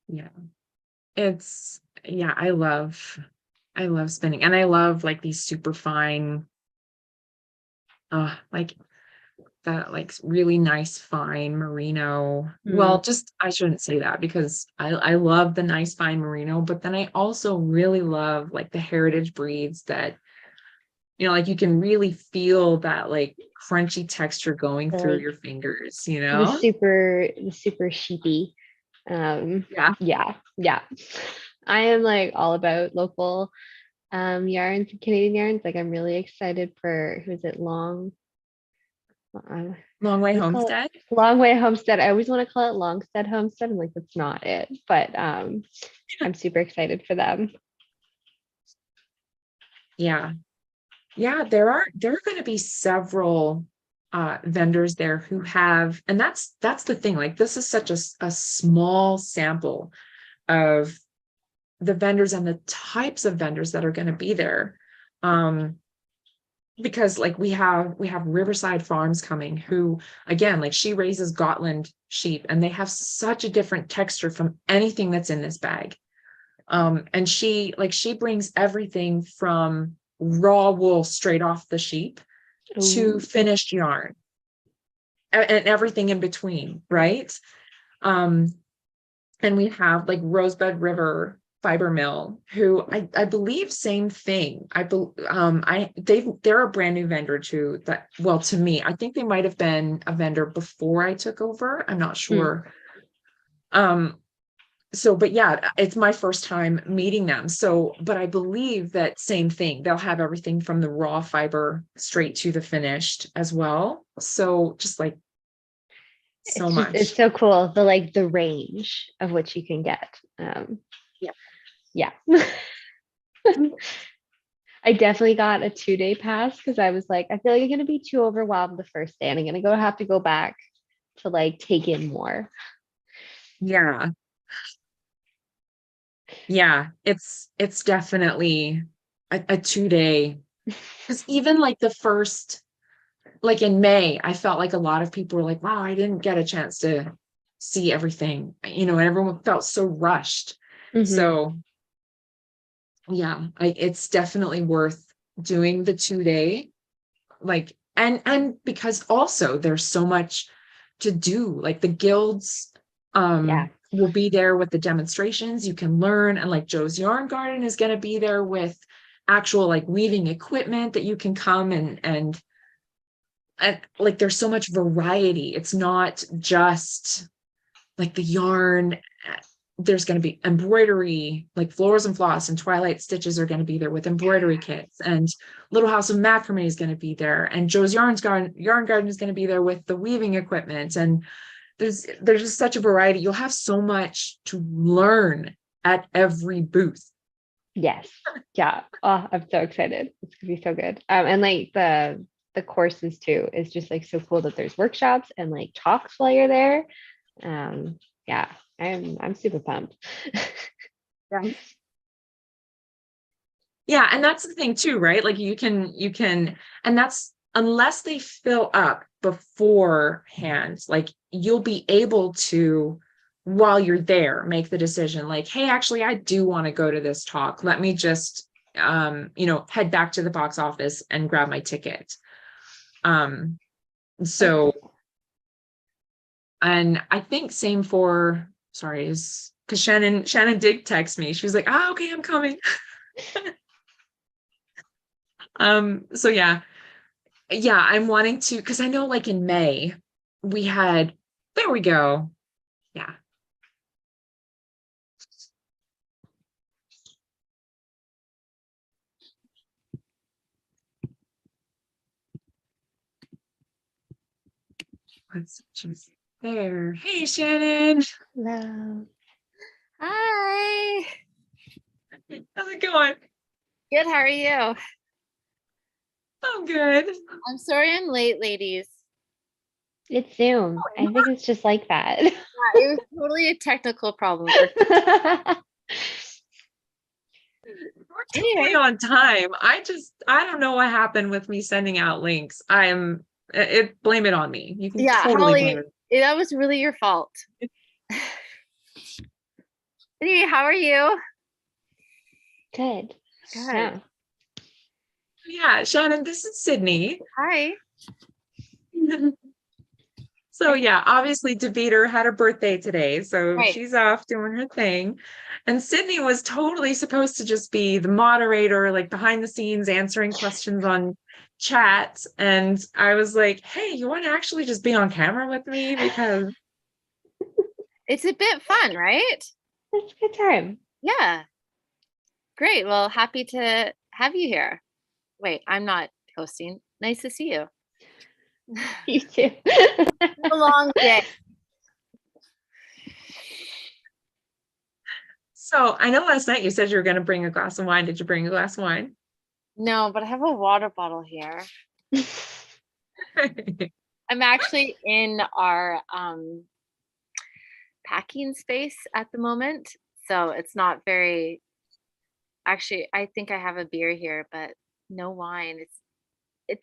Speaker 1: Yeah. It's yeah, I love spinning, and I love like these super fine like that like really nice fine merino. Well, just I shouldn't say that because I love the nice fine merino, but then I also really love like the heritage breeds that like you can really feel that like crunchy texture going
Speaker 2: The,
Speaker 1: through
Speaker 2: like
Speaker 1: your fingers,
Speaker 2: the super sheepy.
Speaker 1: Yeah.
Speaker 2: Yeah. I am like all about local yarns and Canadian yarns. Like I'm really excited for who's it
Speaker 1: Long Way
Speaker 2: we call it
Speaker 1: Homestead.
Speaker 2: Long Way Homestead. I always want to call it Longstead Homestead. I'm like, that's not it. But I'm super excited for them.
Speaker 1: Yeah. Yeah, there are going to be several vendors there who have, and that's the thing, like this is such a small sample of the vendors and the types of vendors that are going to be there. Because like we have Riverside Farms coming, who again, like she raises Gotland sheep and they have such a different texture from anything that's in this bag. And she brings everything from raw wool straight off the sheep to
Speaker 2: Ooh.
Speaker 1: finished yarn and everything in between, right? Um, and we have like Rosebud River Fiber Mill, who I believe same thing. They're a brand new vendor too. That, well, to me, I think they might have been a vendor before I took over. I'm not sure. So, but yeah, it's my first time meeting them. So, but I believe that same thing. They'll have everything from the raw fiber straight to the finished as well. So just like so
Speaker 2: It's
Speaker 1: much.
Speaker 2: so cool. The range of what you can get.
Speaker 1: Yeah.
Speaker 2: Yeah. I definitely got a 2-day pass because I was like, I feel like I'm gonna be too overwhelmed the first day, and I'm gonna have to go back to like take in more.
Speaker 1: Yeah. Yeah. It's definitely a 2-day. Because even like the first, like in May, I felt like a lot of people were like, wow, I didn't get a chance to see everything, and everyone felt so rushed.
Speaker 2: Mhm.
Speaker 1: So yeah, it's definitely worth doing the 2-day, like, and because also there's so much to do, like the guilds
Speaker 2: Yeah.
Speaker 1: will be there with the demonstrations. You can learn, and like Joe's Yarn Garden is going to be there with actual like weaving equipment that you can come and like there's so much variety. It's not just like the yarn. There's going to be embroidery, like Floors and Floss and Twilight Stitches are going to be there with embroidery kits, and Little House of Macrame is going to be there, and Joe's Yarn Garden is going to be there with the weaving equipment. And there's just such a variety. You'll have so much to learn at every booth.
Speaker 2: Yes. Yeah. Oh, I'm so excited. It's gonna be so good. And like the courses too is just like so cool that there's workshops and like talks while you're there. Yeah. I'm super pumped.
Speaker 1: Yeah. Yeah, and that's the thing too, right? Like you can, and that's unless they fill up beforehand, like you'll be able to, while you're there, make the decision like, hey, actually, I do want to go to this talk. Let me just, head back to the box office and grab my ticket. So, and I think same for, sorry, is because Shannon did text me. She was like, okay, I'm coming. So yeah, I'm wanting to, because I know like in May there we go. Yeah. Let's just there. Hey, Shannon.
Speaker 2: Hello.
Speaker 4: Hi.
Speaker 1: How's it going?
Speaker 4: Good. How are you?
Speaker 1: I'm good.
Speaker 4: I'm sorry I'm late, ladies.
Speaker 2: It's Zoom. I think it's just like that.
Speaker 4: Yeah, it was totally a technical problem.
Speaker 1: We're totally on time. I don't know what happened with me sending out links. Blame it on me. You can
Speaker 4: Yeah,
Speaker 1: totally
Speaker 4: Holly,
Speaker 1: blame it.
Speaker 4: that was really your fault. Anyway, how are you?
Speaker 2: Good.
Speaker 4: Good.
Speaker 2: Yeah.
Speaker 1: Yeah, Shannon, this is Sydney.
Speaker 4: Hi.
Speaker 1: So yeah, obviously Devita had her birthday today, so
Speaker 4: Right.
Speaker 1: she's off doing her thing. And Sydney was totally supposed to just be the moderator, like behind the scenes, answering questions on chat. And I was like, hey, you want to actually just be on camera with me? Because
Speaker 4: It's a bit fun, right?
Speaker 2: It's a good time.
Speaker 4: Yeah. Great. Well, happy to have you here. Wait, I'm not hosting. Nice to see you.
Speaker 2: You too.
Speaker 4: A long day.
Speaker 1: so I know last night you said you were going to bring a glass of wine. Did you bring a glass of wine?
Speaker 4: No, but I have a water bottle here. I'm actually in our packing space at the moment, so it's not very. Actually, I think I have a beer here, but no wine.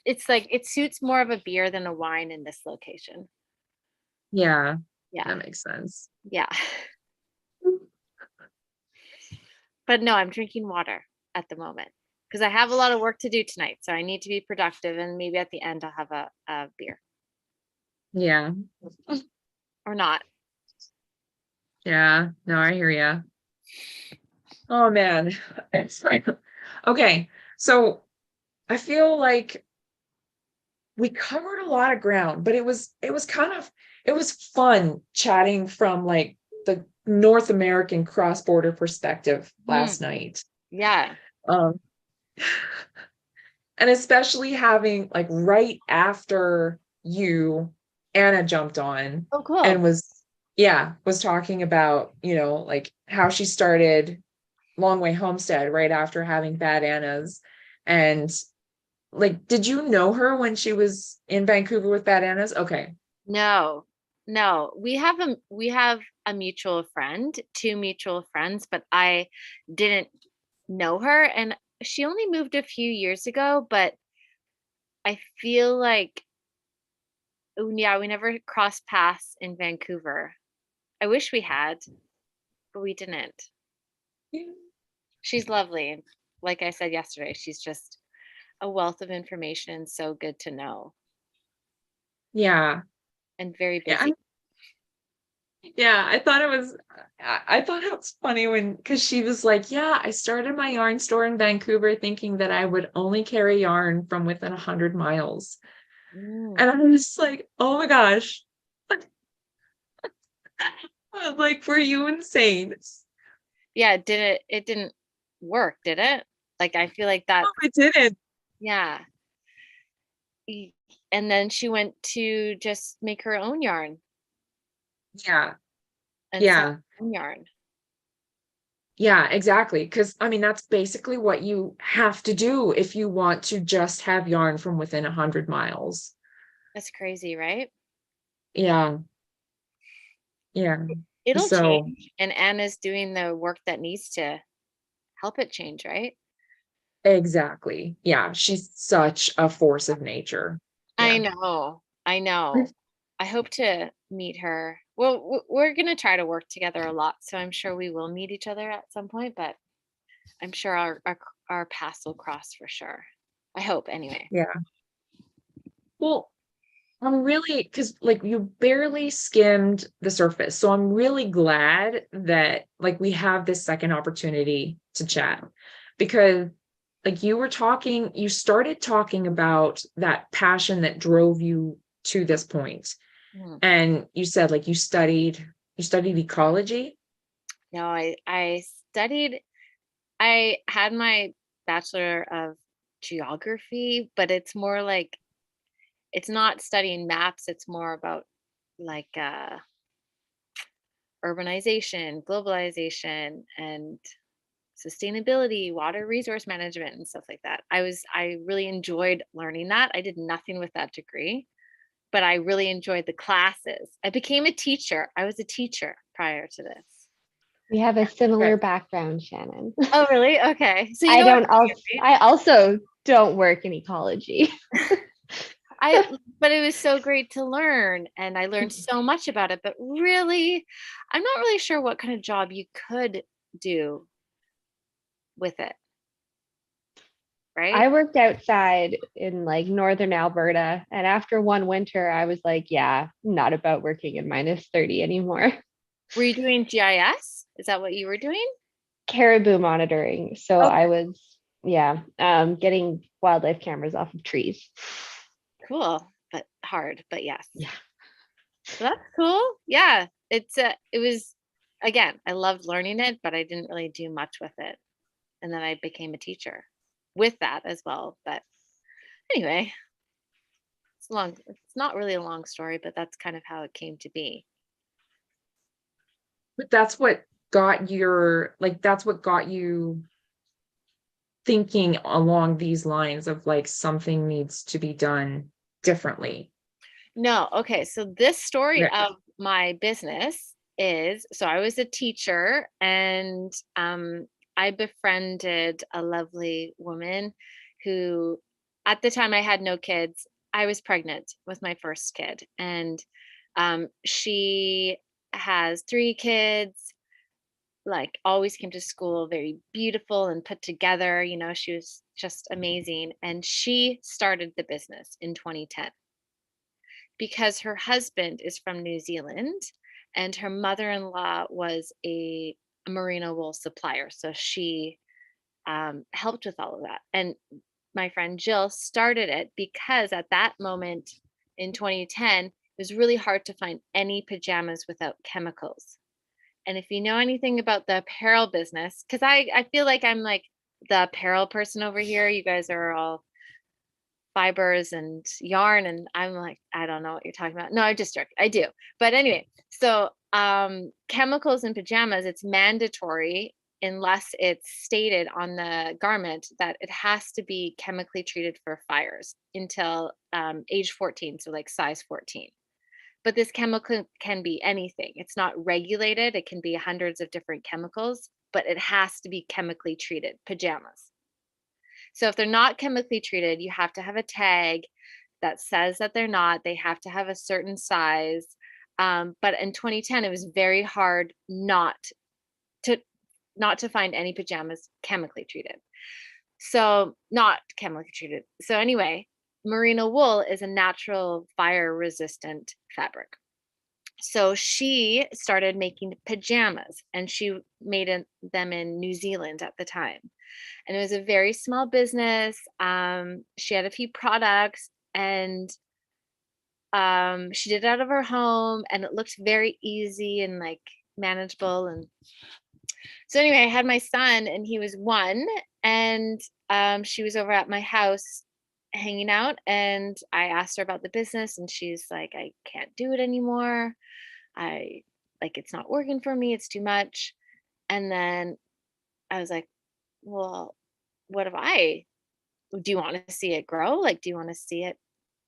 Speaker 4: It's like it suits more of a beer than a wine in this location.
Speaker 1: Yeah,
Speaker 4: Yeah,
Speaker 1: that makes sense.
Speaker 4: yeah. But no, I'm drinking water at the moment because I have a lot of work to do tonight, so I need to be productive, and maybe at the end I'll have a beer
Speaker 1: Yeah.
Speaker 4: or not.
Speaker 1: Yeah. No, I hear you. Oh man. It's like, okay. So I feel like we covered a lot of ground, but it was fun chatting from like the North American cross-border perspective last night.
Speaker 4: Yeah.
Speaker 1: Um, and especially having like right after you, Anna jumped on
Speaker 4: Oh, cool.
Speaker 1: and was talking about, like how she started Long Way Homestead right after having Bad Annas. And like, did you know her when she was in Vancouver with Bad Annas? Okay.
Speaker 4: No, we have a mutual friend, two mutual friends, but I didn't know her, and she only moved a few years ago, but I feel like, oh yeah, we never crossed paths in Vancouver. I wish we had, but we didn't. She's lovely. And like I said yesterday, she's just a wealth of information and so good to know
Speaker 1: Yeah.
Speaker 4: and very
Speaker 1: Yeah.
Speaker 4: busy.
Speaker 1: Yeah, I thought it was funny because she was like, yeah, I started my yarn store in Vancouver thinking that I would only carry yarn from within 100 miles.
Speaker 4: Mm.
Speaker 1: And I'm just like, oh my gosh. I was like, were you insane?
Speaker 4: Yeah, it didn't work, did it? Like I feel like that.
Speaker 1: No, it didn't.
Speaker 4: Yeah. And then she went to just make her own yarn
Speaker 1: Yeah.
Speaker 4: and sell
Speaker 1: Yeah.
Speaker 4: her own yarn.
Speaker 1: Yeah, exactly. Because I mean, that's basically what you have to do if you want to just have yarn from within 100 miles.
Speaker 4: That's crazy, right?
Speaker 1: Yeah. Yeah.
Speaker 4: It'll
Speaker 1: So
Speaker 4: change, and Anna's doing the work that needs to help it change, right?
Speaker 1: exactly. Yeah, she's such a force of nature.
Speaker 4: I
Speaker 1: Yeah.
Speaker 4: know. I know. I hope to meet her. Well, we're going to try to work together a lot, so I'm sure we will meet each other at some point, but I'm sure our paths will cross for sure. I hope anyway.
Speaker 1: Yeah. Well, I'm really, because like you barely skimmed the surface. So I'm really glad that like we have this second opportunity to chat, because like you started talking about that passion that drove you to this point.
Speaker 4: Mhm.
Speaker 1: And you said like you studied ecology.
Speaker 4: No, I had my Bachelor of Geography, but it's more like it's not studying maps, it's more about like urbanization, globalization, and sustainability, water resource management, and stuff like that. I really enjoyed learning that. I did nothing with that degree, but I really enjoyed the classes. I became a teacher. I was a teacher prior to this.
Speaker 2: We have a similar
Speaker 1: Okay.
Speaker 2: background, Shannon.
Speaker 4: Oh, really? Okay. So you
Speaker 2: I
Speaker 4: know what
Speaker 2: don't
Speaker 4: I'm
Speaker 2: also
Speaker 4: saying,
Speaker 2: I also don't work in ecology.
Speaker 4: right? But it was so great to learn, and I learned so much about it. But really, I'm not really sure what kind of job you could do with it, right?
Speaker 2: I worked outside in like northern Alberta, and after one winter, I was like, yeah, not about working in -30 anymore.
Speaker 4: Were you doing GIS? Is that what you were doing?
Speaker 2: Caribou monitoring. So
Speaker 4: Okay,
Speaker 2: I was, yeah, getting wildlife cameras off of trees.
Speaker 4: cool, but hard, but yes.
Speaker 2: Yeah.
Speaker 4: Well, that's cool. Yeah, it was, again, I loved learning it, but I didn't really do much with it. And then I became a teacher with that as well. But anyway, it's not really a long story, but that's kind of how it came to be.
Speaker 1: But that's what got you thinking along these lines of like something needs to be done differently.
Speaker 4: No, okay. So this story
Speaker 1: Okay.
Speaker 4: of my business is, so I was a teacher, and I befriended a lovely woman who, at the time I had no kids. I was pregnant with my first kid, and she has 3 kids, like always came to school very beautiful and put together. She was just amazing. And she started the business in 2010 because her husband is from New Zealand and her mother-in-law was a merino wool supplier. So she helped with all of that. And my friend Jill started it because at that moment in 2010, it was really hard to find any pajamas without chemicals. And if you know anything about the apparel business, because I feel like I'm like the apparel person over here. You guys are all fibers and yarn, and I'm like, I don't know what you're talking about. No, I just joke. I do. But anyway, so chemicals in pajamas, it's mandatory unless it's stated on the garment that it has to be chemically treated for fires until age 14, so like size 14. But this chemical can be anything. It's not regulated. It can be hundreds of different chemicals, but it has to be chemically treated pajamas. So if they're not chemically treated, you have to have a tag that says that they're not. They have to have a certain size. But in 2010, it was very hard to not to find any pajamas chemically treated. So not chemically treated. So anyway, merino wool is a natural fire resistant fabric. So she started making pajamas, and she made them in New Zealand at the time. And it was a very small business. She had a few products, and she did it out of her home, and it looked very easy and like manageable. And so anyway, I had my son, and he was 1, and she was over at my house hanging out, and I asked her about the business, and she's like, I can't do it anymore. I like, it's not working for me. It's too much. And then I was like, well, what if do you want to see it grow? Like, do you want to see it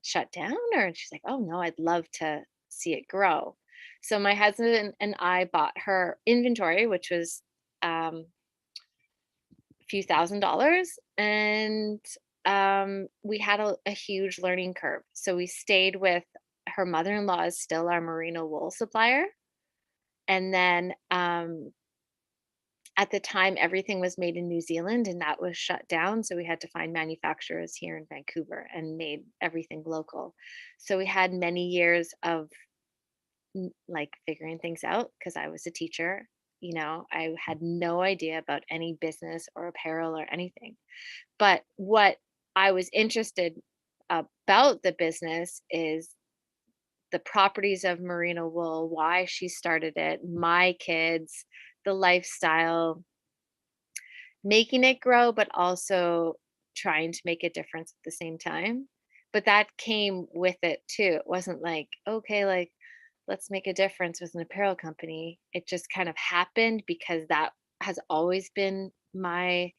Speaker 4: shut down? Or and she's like, oh no, I'd love to see it grow. So my husband and I bought her inventory, which was a few $1,000s, and we had a huge learning curve. So we stayed with her mother-in-law is still our merino wool supplier. And then at the time, everything was made in New Zealand and that was shut down. So we had to find manufacturers here in Vancouver and made everything local. So we had many years of like figuring things out because I was a teacher. You know, I had no idea about any business or apparel or anything. But what I was interested about the business is the properties of merino wool, why she started it, my kids, the lifestyle, making it grow, but also trying to make a difference at the same time. But that came with it too. It wasn't like, okay, like, let's make a difference with an apparel company. It just kind of happened because that has always been my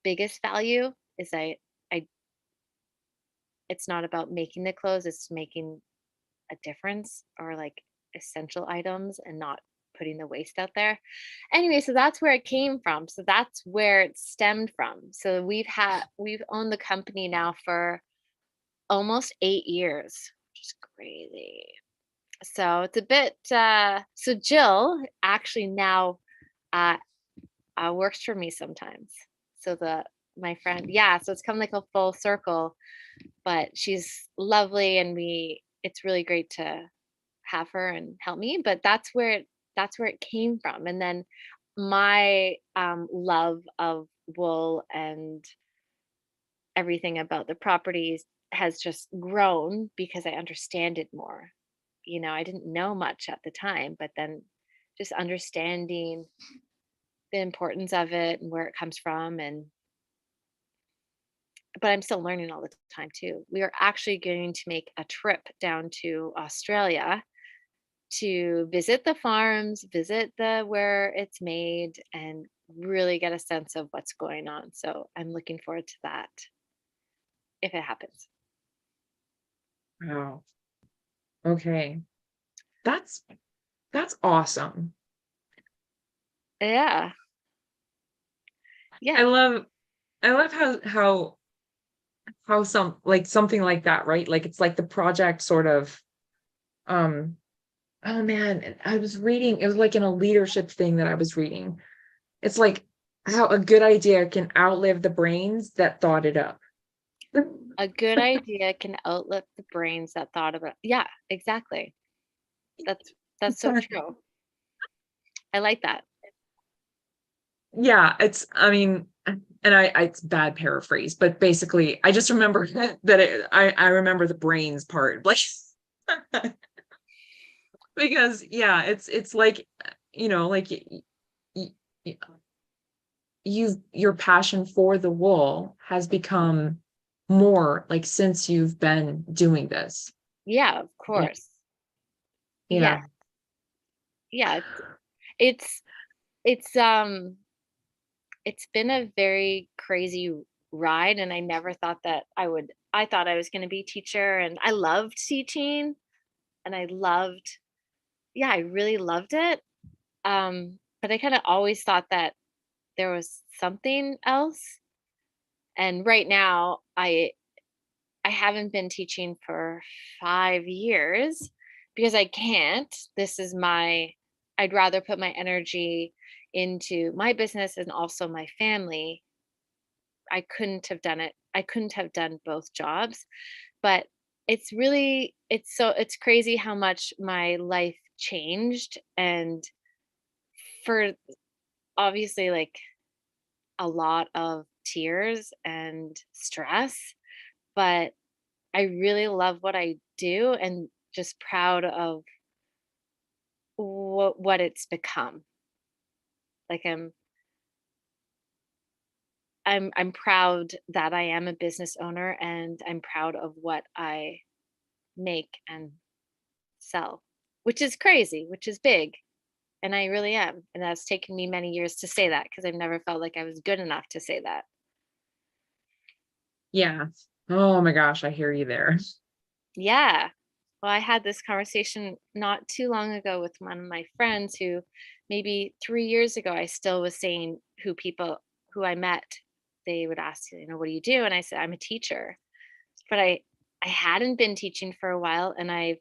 Speaker 4: biggest value is I it's not about making the clothes, it's making a difference or like essential items and not putting the waste out there. Anyway, so that's where it came from. So that's where it stemmed from. So we've owned the company now for almost 8 years, which is crazy. So it's a bit so Jill actually now uh, works for me sometimes. So my friend, yeah, so it's come like a full circle, but she's lovely and it's really great to have her and help me, but that's where it came from. And then my love of wool and everything about the properties has just grown because I understand it more. You know, I didn't know much at the time, but then just understanding the importance of it and where it comes from and but I'm still learning all the time too. We are actually going to make a trip down to Australia to visit the farms, visit the where it's made, and really get a sense of what's going on. So I'm looking forward to that if it happens.
Speaker 1: Wow. Okay. That's awesome.
Speaker 4: Yeah.
Speaker 1: I
Speaker 4: Yeah.
Speaker 1: love how something like that, right? Like it's like the project sort of um oh man, I was reading, it was like in a leadership thing that I was reading. It's like how a good idea can outlive the brains that thought it up.
Speaker 4: A good idea can outlive the brains that thought about. Yeah, exactly. That's so
Speaker 1: Exactly.
Speaker 4: true. I like that.
Speaker 1: Yeah, I mean, and it's bad paraphrase, but basically, I just remember I remember the brains part, like, because yeah, it's like, like y- y- your passion for the wool has become more like since you've been doing this.
Speaker 4: Yeah, of
Speaker 1: Yeah.
Speaker 4: course. Yeah.
Speaker 1: Yeah.
Speaker 4: Yeah. It's it's it's been a very crazy ride and I never thought that I thought I was going to be a teacher and I loved teaching and I really loved it. But I kind of always thought that there was something else. And right now I haven't been teaching for 5 years because I can't. I'd rather put my energy into my business and also my family. I couldn't have done it. I couldn't have done both jobs, but it's crazy how much my life changed and for obviously like a lot of tears and stress, but I really love what I do and just proud of what it's become. Like I'm proud that I am a business owner and I'm proud of what I make and sell, which is crazy, which is big. And I really am. And that's taken me many years to say that because I've never felt like I was good enough to say that.
Speaker 1: Yeah. Oh my gosh, I hear you there.
Speaker 4: Yeah. Well, I had this conversation not too long ago with one of my friends who maybe 3 years ago, I still was saying who I met, they would ask, what do you do? And I said, I'm a teacher. But I hadn't been teaching for a while and I've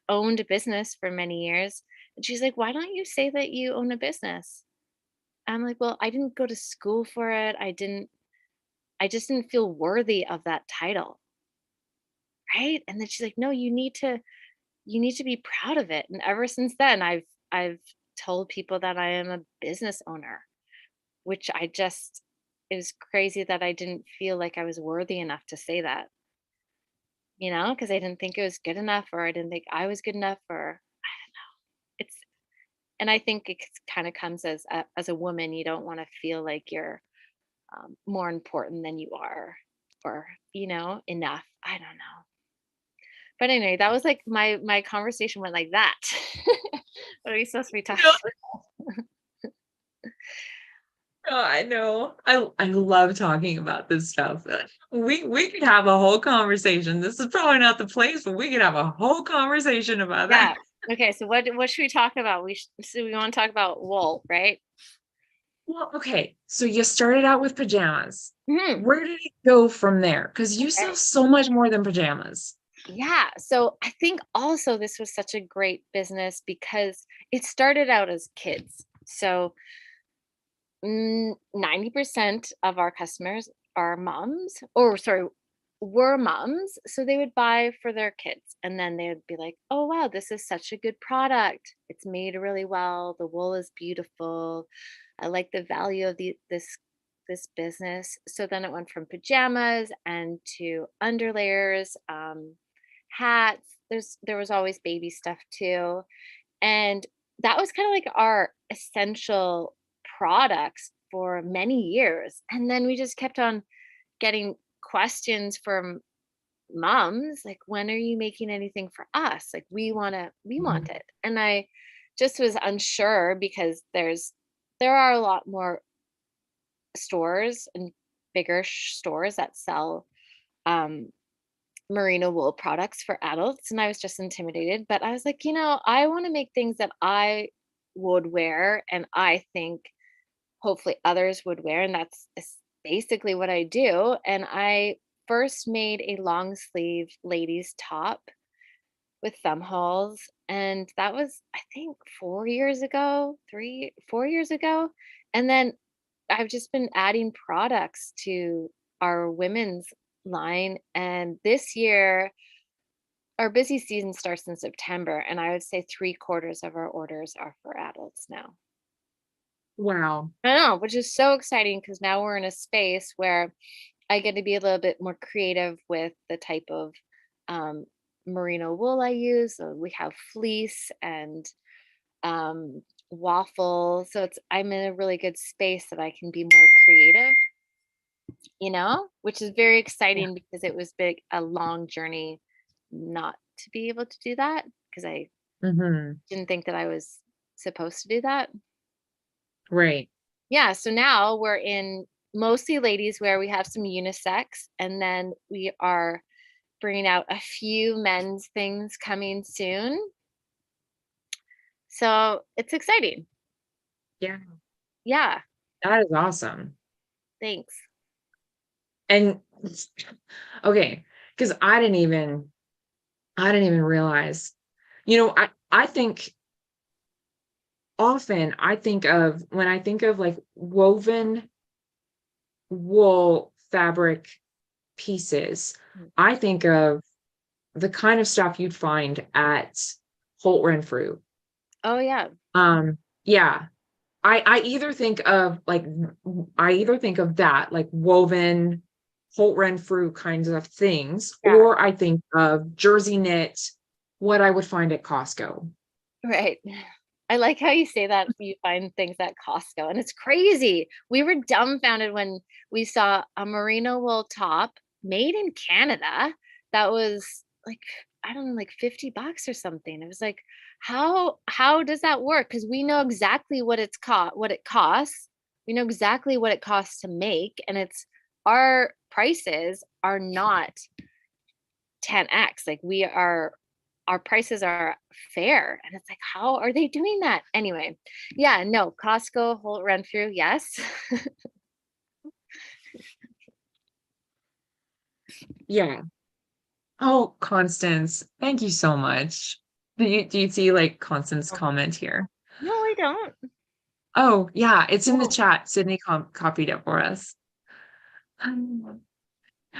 Speaker 4: owned a business for many years. And she's like, why don't you say that you own a business? I'm like, well, I didn't go to school for it. I just didn't feel worthy of that title. Right. And then she's like, no, you need to be proud of it. And ever since then, I've told people that I am a business owner, which it was crazy that I didn't feel like I was worthy enough to say that, because I didn't think it was good enough, or I didn't think I was good enough, or I don't know. And I think it kind of comes as a woman, you don't want to feel like you're more important than you are, or enough. I don't know. But anyway, that was like my conversation went like that. What are we supposed to be talking about?
Speaker 1: Oh, I know. I love talking about this stuff. We could have a whole conversation. This is probably not the place, but we could have a whole conversation about
Speaker 4: Yeah.
Speaker 1: that.
Speaker 4: Okay. So what should we talk about? So we want to talk about wool, right?
Speaker 1: Well, okay. So you started out with pajamas.
Speaker 4: Mhm.
Speaker 1: Where did it go from there? Because you
Speaker 4: Okay.
Speaker 1: sell so much more than pajamas.
Speaker 4: Yeah. So I think also this was such a great business because it started out as kids. So 90% of our customers are moms, or sorry, were moms. So they would buy for their kids and then they would be like, oh, wow, this is such a good product. It's made really well. The wool is beautiful. I like the value of this business. So then it went from pajamas and to underlayers, hats. There was always baby stuff too. And that was kind of like our essential products for many years. And then we just kept on getting questions from moms like, when are you making anything for us? Like we
Speaker 1: Mhm.
Speaker 4: want it. And I just was unsure because there are a lot more stores and bigger stores that sell um merino wool products for adults, and I was just intimidated, but I was like, I want to make things that I would wear and I think hopefully others would wear, and basically what I do. And I first made a long sleeve ladies top with thumb holes, and that was, I think, 4 years ago, 4 years ago. And then I've just been adding products to our women's line, and this year our busy season starts in September, and I would say 3/4 of our orders are for adults now.
Speaker 1: Wow.
Speaker 4: I know, which is so exciting because now we're in a space where I get to be a little bit more creative with the type of um, merino wool I use. So we have fleece and um, waffle. So I'm in a really good space that I can be more creative, which is very
Speaker 1: Yeah.
Speaker 4: exciting because it was a long journey not to be able to do that because I
Speaker 1: Hmm.
Speaker 4: didn't think that I was supposed to do that.
Speaker 1: Right.
Speaker 4: Yeah, so now we're in mostly ladies wear. We have some unisex, and then we are bringing out a few men's things coming soon. So it's exciting.
Speaker 1: Yeah.
Speaker 4: Yeah,
Speaker 1: That is awesome.
Speaker 4: thanks.
Speaker 1: And okay, because I didn't even realize, I think often when I think of like woven wool fabric pieces,
Speaker 4: Mm.
Speaker 1: I think of the kind of stuff you'd find at Holt Renfrew.
Speaker 4: Oh yeah.
Speaker 1: Yeah. I either think of that, like woven Holt Renfrew kinds of things,
Speaker 4: Yeah,
Speaker 1: or I think of jersey knit, what I would find at Costco.
Speaker 4: right. I like how you say that you find things at Costco, and it's crazy. We were dumbfounded when we saw a merino wool top made in Canada that was like, I don't know, like $50 or something. It was like, how does that work? Because we know exactly what it costs. We know exactly what it costs to make, and our prices are not 10x. Like our prices are fair. And it's like, how are they doing that? Anyway, yeah, no, Costco whole run through, yes.
Speaker 1: Yeah. Oh, Constance, thank you so much. Do you see like Constance's comment here?
Speaker 4: No, I don't.
Speaker 1: Oh, yeah, it's in the
Speaker 4: Oh.
Speaker 1: chat. Sydney copied it for us.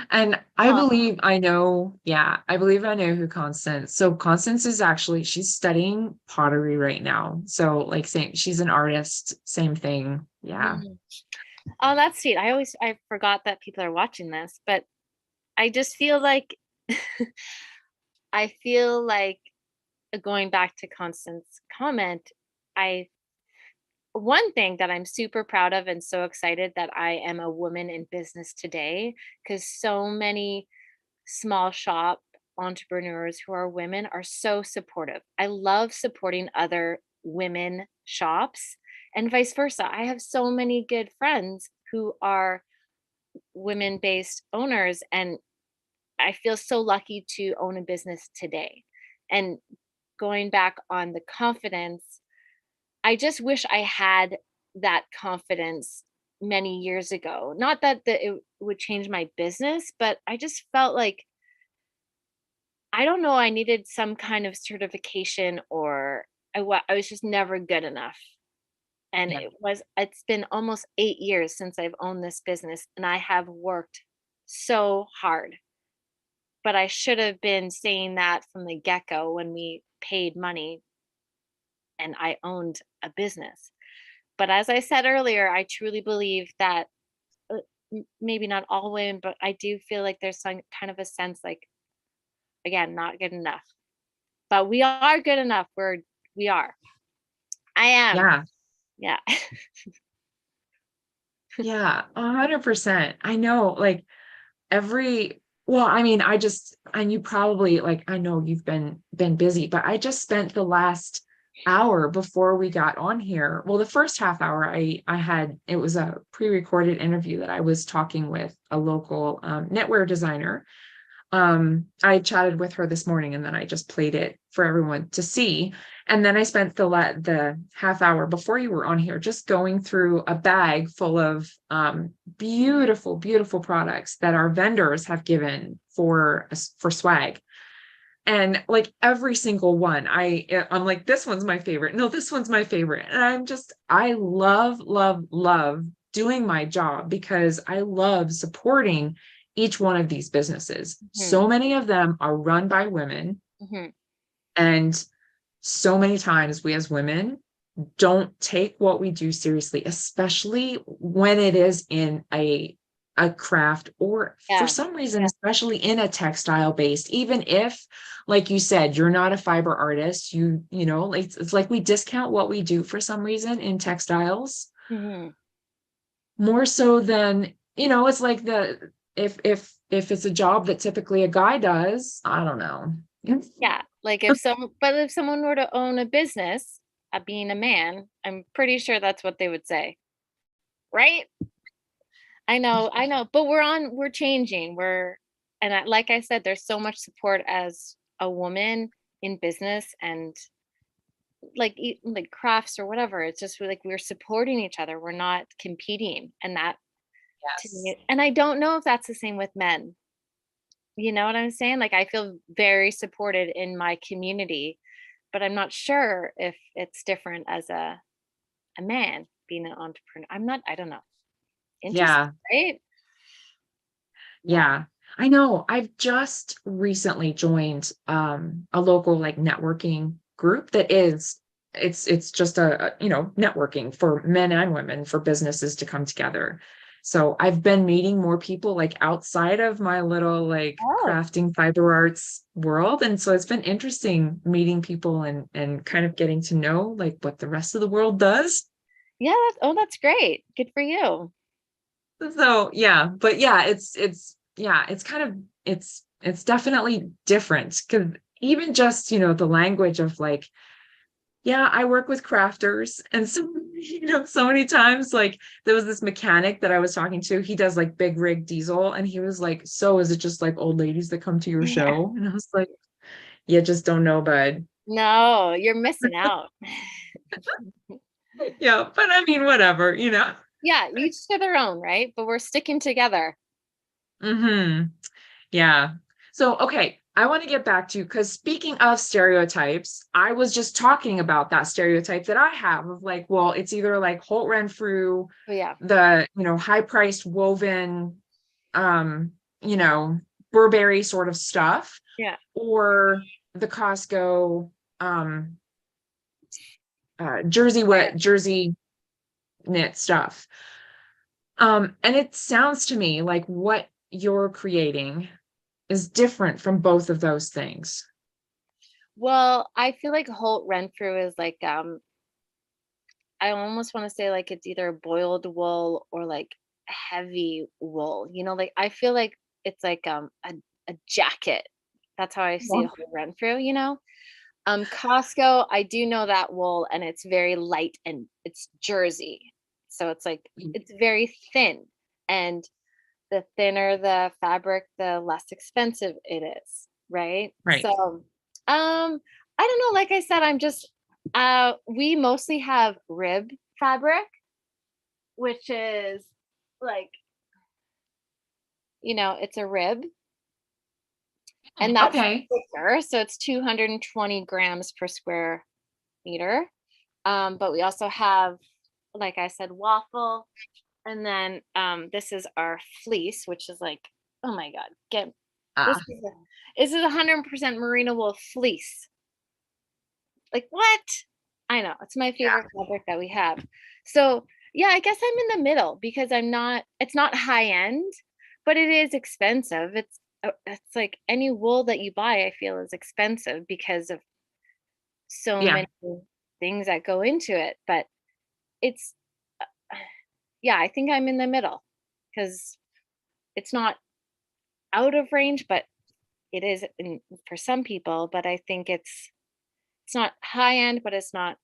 Speaker 1: And I
Speaker 4: Aw.
Speaker 1: believe I know, yeah, I believe I know who Constance. So Constance is actually, she's studying pottery right now. So like same, she's an artist, same thing. Yeah.
Speaker 4: Mhm. Oh, that's sweet. I forgot that people are watching this, but I just feel like I feel like going back to Constance's comment, I one thing that I'm super proud of and so excited that I am a woman in business today, because so many small shop entrepreneurs who are women are so supportive. I love supporting other women shops and vice versa. I have so many good friends who are women based owners, and I feel so lucky to own a business today. And going back on the confidence, I just wish I had that confidence many years ago. Not that it would change my business, but I just felt like, I don't know, I needed some kind of certification, or I was just never good enough. And
Speaker 1: Yeah.
Speaker 4: it's been almost 8 years since I've owned this business, and I have worked so hard. But I should have been saying that from the get-go when we paid money and I owned a business. But as I said earlier, I truly believe that maybe not all women, but I do feel like there's some kind of a sense like, again, not good enough. But we are good enough. We are. I am.
Speaker 1: Yeah.
Speaker 4: Yeah.
Speaker 1: Yeah. 100%. I know like well, I mean, and you probably like, I know you've been busy, but I just spent the last hour before we got on here. Well, the first half hour it was a pre-recorded interview that I was talking with a local knitwear designer. I chatted with her this morning and then I just played it for everyone to see. And then I spent the half hour before you were on here just going through a bag full of beautiful, beautiful products that our vendors have given for swag. And like every single one, I'm like, this one's my favorite. No, this one's my favorite. And I love, love, love doing my job because I love supporting each one of these businesses. So many of them are run by women.
Speaker 4: Mm-hmm.
Speaker 1: And so many times we as women don't take what we do seriously, especially when it is in a craft or for some reason, especially in a textile based, even if, like you said, you're not a fiber artist, you know, like it's like we discount what we do for some reason in textiles more so than, you know, it's like if it's a job that typically a guy does, I don't know.
Speaker 4: Yeah, like if someone were to own a business, being a man, I'm pretty sure that's what they would say, right? I know, but we're changing. Like I said, there's so much support as a woman in business and like crafts or whatever. It's just like we're supporting each other. We're not competing, and that to me, and I don't know if that's the same with men. You know what I'm saying? Like I feel very supported in my community, but I'm not sure if it's different as a man being an entrepreneur. I don't know. Interesting, right?
Speaker 1: Yeah, I know. I've just recently joined a local like networking group that is it's just a you know, networking for men and women for businesses to come together. So I've been meeting more people like outside of my little like crafting fiber arts world. And so it's been interesting meeting people and kind of getting to know like what the rest of the world does.
Speaker 4: Yeah, that's great. Good for you.
Speaker 1: So yeah, but yeah, it's kind of it's definitely different because even just, you know, the language of like, yeah, I work with crafters. And so, you know, so many times like there was this mechanic that I was talking to, he does like big rig diesel, and he was like, so is it just like old ladies that come to your show? And I was like, You just don't know, bud.
Speaker 4: No, you're missing out.
Speaker 1: Yeah, but I mean, whatever, you know.
Speaker 4: Yeah, each to their own, right? But we're sticking together.
Speaker 1: Mm-hmm. Yeah. So, okay, I want to get back to, because speaking of stereotypes, I was just talking about that stereotype that I have of like, well, it's either like Holt Renfrew,
Speaker 4: Oh yeah.
Speaker 1: the, high-priced woven, you know, Burberry sort of stuff,
Speaker 4: Yeah.
Speaker 1: or the Costco, jersey knit stuff. And it sounds to me like what you're creating is different from both of those things.
Speaker 4: Well, I feel like Holt Renfrew is like I almost want to say like it's either boiled wool or like heavy wool. You know, like I feel like it's like a jacket. That's how I see a Holt Renfrew, you know. Costco, I do know that wool and it's very light and it's jersey. So it's like it's very thin, and the thinner the fabric, the less expensive it is, right?
Speaker 1: Right.
Speaker 4: So I don't know, like I said, I'm just we mostly have rib fabric, which is like, it's a rib, and that's
Speaker 1: Okay.
Speaker 4: thicker, so it's 220 grams per square meter. But we also have, like I said, waffle, and then this is our fleece, which is like, oh my god, this
Speaker 1: Ah,
Speaker 4: is 100% merino wool fleece. Like what? I know, it's my favorite fabric that we have. So yeah, I guess I'm in the middle because it's not high end, but it is expensive. It's like any wool that you buy, I feel, is expensive because of so
Speaker 1: yeah.
Speaker 4: many things that go into it. But it's yeah, I think I'm in the middle because it's not out of range, but it is for some people. But I think it's not high end, but it's not.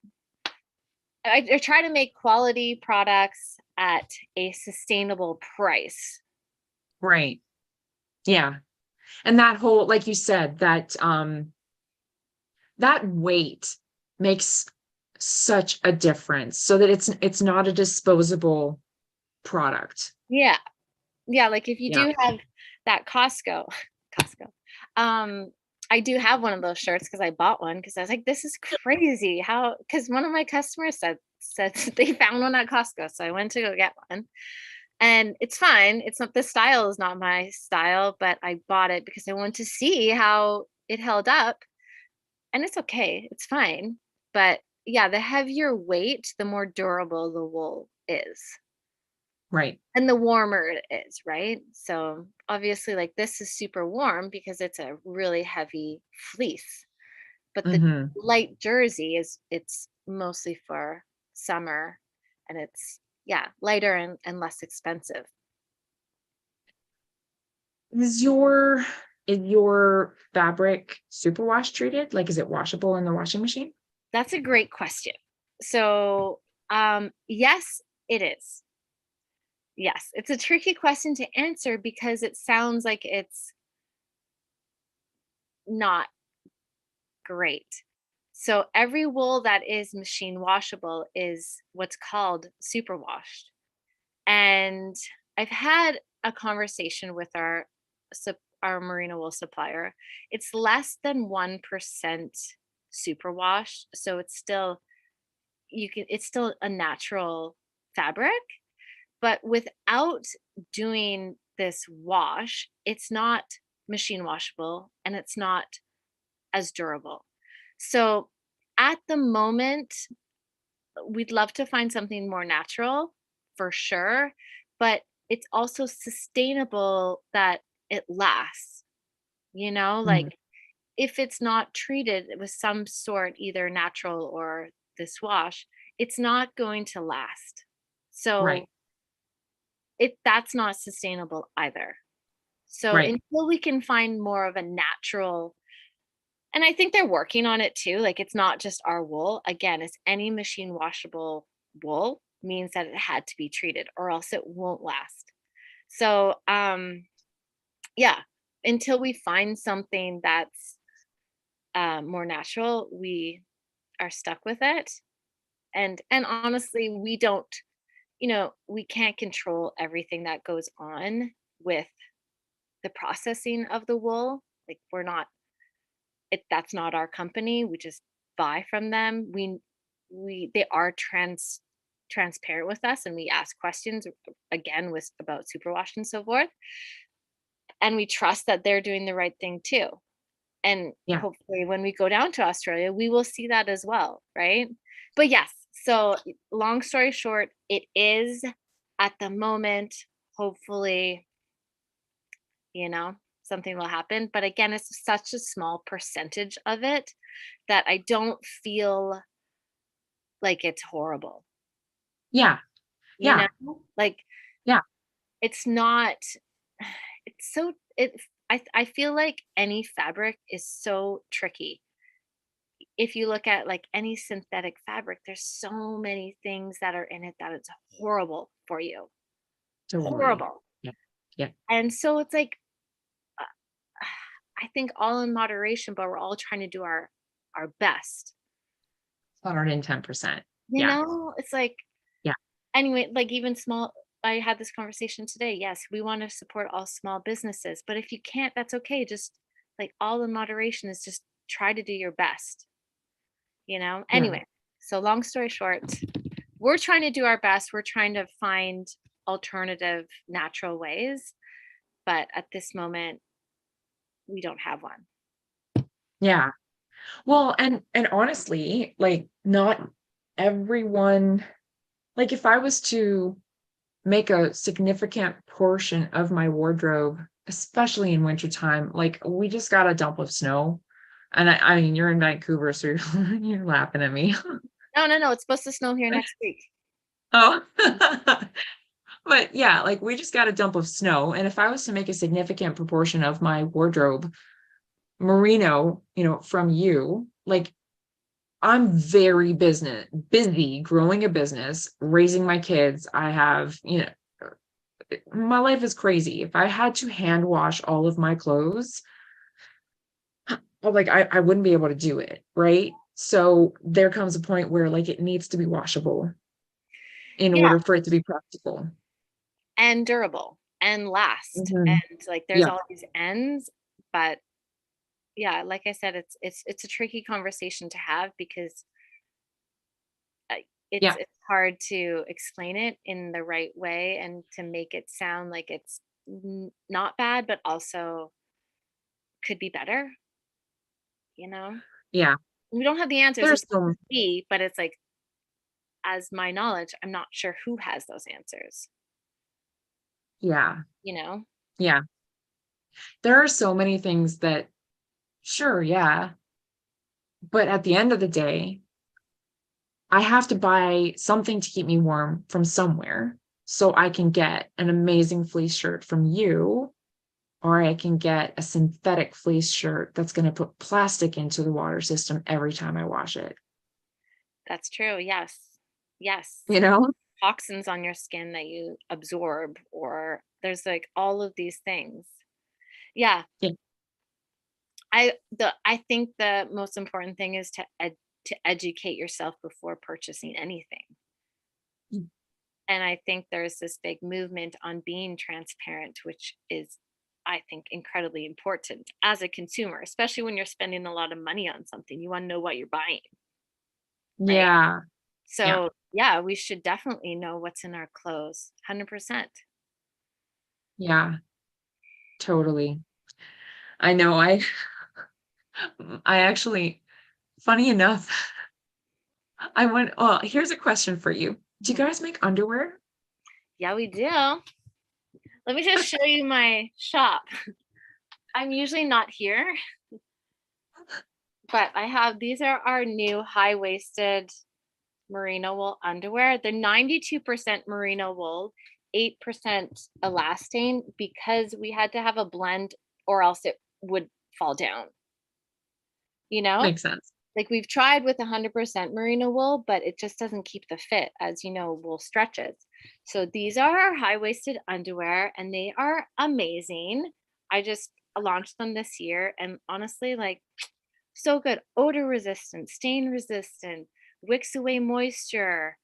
Speaker 4: I try to make quality products at a sustainable price.
Speaker 1: Right. Yeah. And that whole, like you said, that weight makes such a difference, so that it's not a disposable product.
Speaker 4: Yeah. Yeah, like if you
Speaker 1: Yeah.
Speaker 4: do have that Costco, I do have one of those shirts because I bought one because I was like, this is crazy. How? Because one of my customers said they found one at Costco, so I went to go get one, and it's fine. It's not, the style is not my style, but I bought it because I wanted to see how it held up, and it's okay. It's fine, but yeah, the heavier weight, the more durable the wool is.
Speaker 1: Right.
Speaker 4: And the warmer it is, right? So obviously, like this is super warm because it's a really heavy fleece. But the
Speaker 1: Mm-hmm.
Speaker 4: light jersey it's mostly for summer, and it's lighter and less expensive.
Speaker 1: Is your fabric superwash treated? Like, is it washable in the washing machine?
Speaker 4: That's a great question. So yes, it is. Yes, it's a tricky question to answer because it sounds like it's not great. So every wool that is machine washable is what's called superwashed. And I've had a conversation with our merino wool supplier. It's less than 1% superwashed, so it's still a natural fabric, but without doing this wash, it's not machine washable and it's not as durable. So at the moment, we'd love to find something more natural for sure, but it's also sustainable that it lasts,
Speaker 1: Mhm.
Speaker 4: like if it's not treated with some sort, either natural or this wash, it's not going to last. So
Speaker 1: Right.
Speaker 4: that's not sustainable either. So
Speaker 1: Right.
Speaker 4: until we can find more of a natural, and I think they're working on it too. Like it's not just our wool. Again, it's any machine washable wool means that it had to be treated or else it won't last. So yeah, until we find something that's more natural, we are stuck with it. And honestly, we don't, we can't control everything that goes on with the processing of the wool. Like, we're not, that's not our company. We just buy from them. They are transparent with us, and we ask questions again with about superwash and so forth, and we trust that they're doing the right thing too. And
Speaker 1: Yeah.
Speaker 4: hopefully when we go down to Australia, we will see that as well, right? But yes, so long story short, it is at the moment, hopefully, something will happen. But again, it's such a small percentage of it that I don't feel like it's horrible.
Speaker 1: Yeah.
Speaker 4: You
Speaker 1: Yeah.
Speaker 4: know, like,
Speaker 1: Yeah.
Speaker 4: it's not, it's so, I feel like any fabric is so tricky. If you look at like any synthetic fabric, there's so many things that are in it that it's horrible for you.
Speaker 1: Totally.
Speaker 4: Horrible.
Speaker 1: Yeah. Yeah.
Speaker 4: And so it's like, uh, I think all in moderation, but we're all trying to do our best.
Speaker 1: 110%.
Speaker 4: You
Speaker 1: Yeah.
Speaker 4: know, it's like,
Speaker 1: Yeah.
Speaker 4: anyway, like even small, I had this conversation today. Yes, we want to support all small businesses, but if you can't, that's okay. Just like all in moderation is just try to do your best,
Speaker 1: Yeah.
Speaker 4: Anyway, so long story short, we're trying to do our best. We're trying to find alternative natural ways, but at this moment, we don't have one.
Speaker 1: Yeah. Well, and honestly, like not everyone, like if I was to make a significant portion of my wardrobe, especially in wintertime, like we just got a dump of snow. And I mean, you're in Vancouver, so you're laughing at me.
Speaker 4: No. It's supposed to snow here next week.
Speaker 1: Oh, but yeah, like we just got a dump of snow. And if I was to make a significant proportion of my wardrobe merino, from you, like I'm very busy growing a business, raising my kids. I have, my life is crazy. If I had to hand wash all of my clothes, like I wouldn't be able to do it, right? So there comes a point where like it needs to be washable in
Speaker 4: Yeah,
Speaker 1: order for it to be practical.
Speaker 4: and durable and last.
Speaker 1: Mhm.
Speaker 4: And like there's
Speaker 1: Yeah.
Speaker 4: all these ends, but yeah, like I said, it's a tricky conversation to have because it's
Speaker 1: Yeah.
Speaker 4: hard to explain it in the right way and to make it sound like it's not bad, but also could be better. You know,
Speaker 1: Yeah.
Speaker 4: we don't have the answers.
Speaker 1: There's
Speaker 4: It's
Speaker 1: some,
Speaker 4: be, but it's like, as my knowledge, I'm not sure who has those answers.
Speaker 1: yeah.
Speaker 4: You know,
Speaker 1: Yeah. There are so many things that, sure, yeah. But at the end of the day, I have to buy something to keep me warm from somewhere. So I can get an amazing fleece shirt from you, or I can get a synthetic fleece shirt that's going to put plastic into the water system every time I wash it.
Speaker 4: that's true. Yes, yes.
Speaker 1: You know?
Speaker 4: Toxins on your skin that you absorb, or there's like all of these things. Yeah,
Speaker 1: Yeah.
Speaker 4: I think the most important thing is to educate yourself before purchasing anything.
Speaker 1: Mm.
Speaker 4: And I think there's this big movement on being transparent, which is, I think, incredibly important as a consumer, especially when you're spending a lot of money on something. You want to know what you're buying, right?
Speaker 1: Yeah. Yeah.
Speaker 4: So yeah, we should definitely know what's in our clothes. 100%.
Speaker 1: Yeah. Totally. I know. I actually, funny enough, well, here's a question for you. Do you guys make underwear?
Speaker 4: Yeah, we do. Let me just show you my shop. I'm usually not here, but these are our new high-waisted merino wool underwear. They're 92% merino wool, 8% elastane, because we had to have a blend or else it would fall down.
Speaker 1: Makes sense.
Speaker 4: Like we've tried with 100% merino wool, but it just doesn't keep the fit, as you know, wool stretches. So these are our high-waisted underwear and they are amazing. I just launched them this year and honestly, like So good. Odor resistant, stain resistant, wicks away moisture.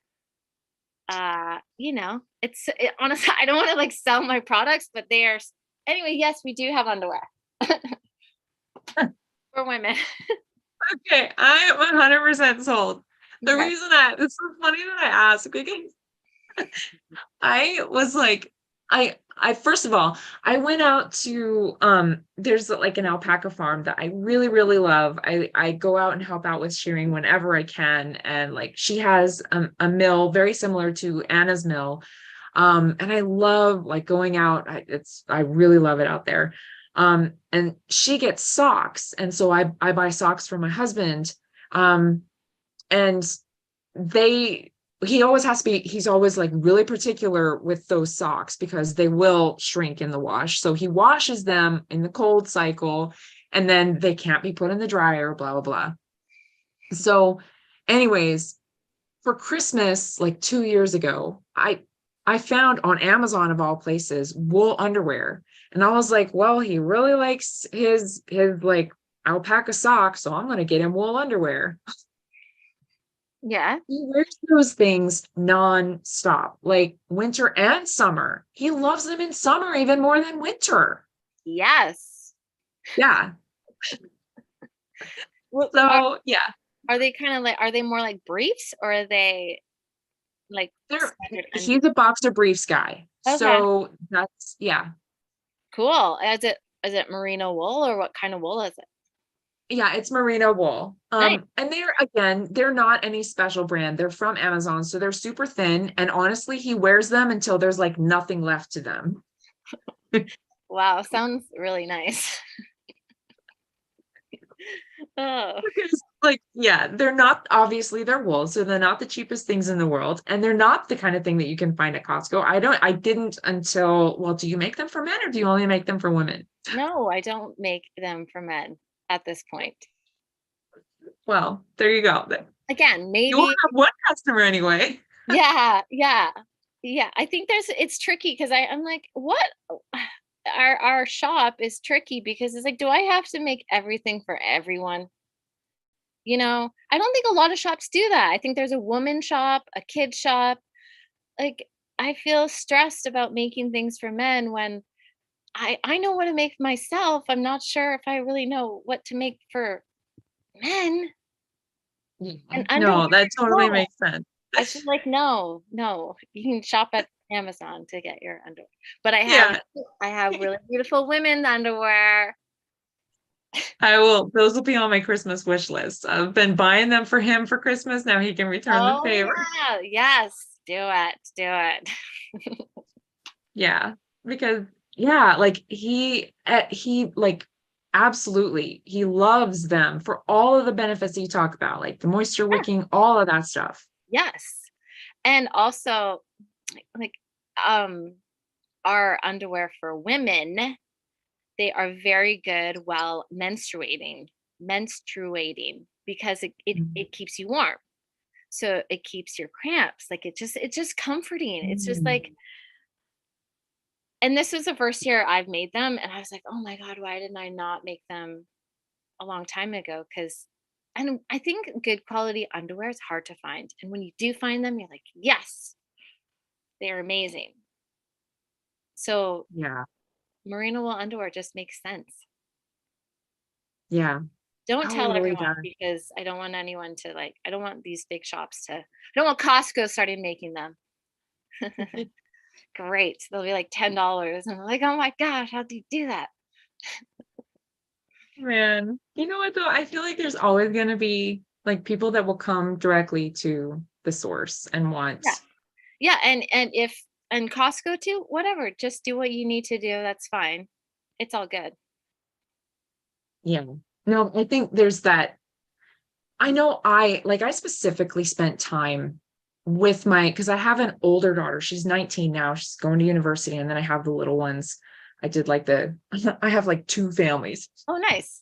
Speaker 4: Honestly, I don't want to like sell my products, but they are anyway. Yes, we do have underwear for women.
Speaker 1: Okay, I am 100% sold. The
Speaker 4: Okay.
Speaker 1: reason it's so funny that I asked because I was like, I first of all, I went out to there's like an alpaca farm that I really, really love. I go out and help out with shearing whenever I can. And like she has a mill very similar to Anna's mill. And I love like going out. I really love it out there. And she gets socks. And so I buy socks for my husband. And he always has to be, he's always like really particular with those socks because they will shrink in the wash. So he washes them in the cold cycle and then they can't be put in the dryer, blah, blah, blah. So anyways, for Christmas, like 2 years ago, I found on Amazon of all places, wool underwear. And I was like, well, he really likes his like alpaca socks. So I'm going to get him wool underwear.
Speaker 4: Yeah.
Speaker 1: He wears those things non-stop, like winter and summer. He loves them in summer even more than winter.
Speaker 4: Yes.
Speaker 1: Yeah.
Speaker 4: Well,
Speaker 1: So yeah,
Speaker 4: are they kind of like, are they more like briefs or are they like
Speaker 1: he's a boxer briefs guy.
Speaker 4: Okay.
Speaker 1: So that's
Speaker 4: cool. Is it merino wool or what kind of wool is it?
Speaker 1: Yeah, it's merino wool.
Speaker 4: Nice.
Speaker 1: And they're not any special brand. They're from Amazon, so they're super thin. And honestly, he wears them until there's like nothing left to them.
Speaker 4: Wow, sounds really nice. Oh.
Speaker 1: Because like, yeah, they're not, obviously they're wool, so they're not the cheapest things in the world. And they're not the kind of thing that you can find at Costco. I didn't until, well, do you make them for men or do you only make them for women?
Speaker 4: No, I don't make them for men at this point.
Speaker 1: Well, there you go.
Speaker 4: Again, maybe
Speaker 1: You'll have one customer anyway.
Speaker 4: yeah. I think it's tricky because I'm like, what our shop is tricky because it's like, do I have to make everything for everyone? I don't think a lot of shops do that. I think there's a woman shop, a kid shop. Like, I feel stressed about making things for men when I know what to make myself. I'm not sure if I really know what to make for men. And
Speaker 1: No, that totally
Speaker 4: no.
Speaker 1: makes sense.
Speaker 4: I feel like no, you can shop at Amazon to get your underwear. But I have really beautiful women's underwear.
Speaker 1: Those will be on my Christmas wish list. I've been buying them for him for Christmas. Now he can return the favor.
Speaker 4: Yeah, yes, do it.
Speaker 1: Yeah, because like he like absolutely he loves them for all of the benefits you talk about, like the moisture wicking, all of that stuff.
Speaker 4: Yes. And also like our underwear for women, they are very good while menstruating because it keeps you warm. So it keeps your cramps. Like it's just comforting. It's just like, and this was the first year I've made them and I was like, oh my God, why didn't I not make them a long time ago? And I think good quality underwear is hard to find. And when you do find them, you're like, yes, they're amazing. So
Speaker 1: Yeah.
Speaker 4: merino wool underwear just makes sense.
Speaker 1: Yeah.
Speaker 4: Don't tell everyone because I don't want anyone to like, I don't want these big shops I don't want Costco starting making them. Great. They'll be like $10. And I'm like, oh my gosh, how do you do that?
Speaker 1: Man, you know what though? I feel like there's always going to be like people that will come directly to the source and want.
Speaker 4: Yeah. And Costco too, whatever, just do what you need to do. That's fine. It's all good.
Speaker 1: Yeah. No, I think there's that. I know I specifically spent time with because I have an older daughter. She's 19 now. She's going to university. And then I have the little ones. I have like two families.
Speaker 4: Oh, nice.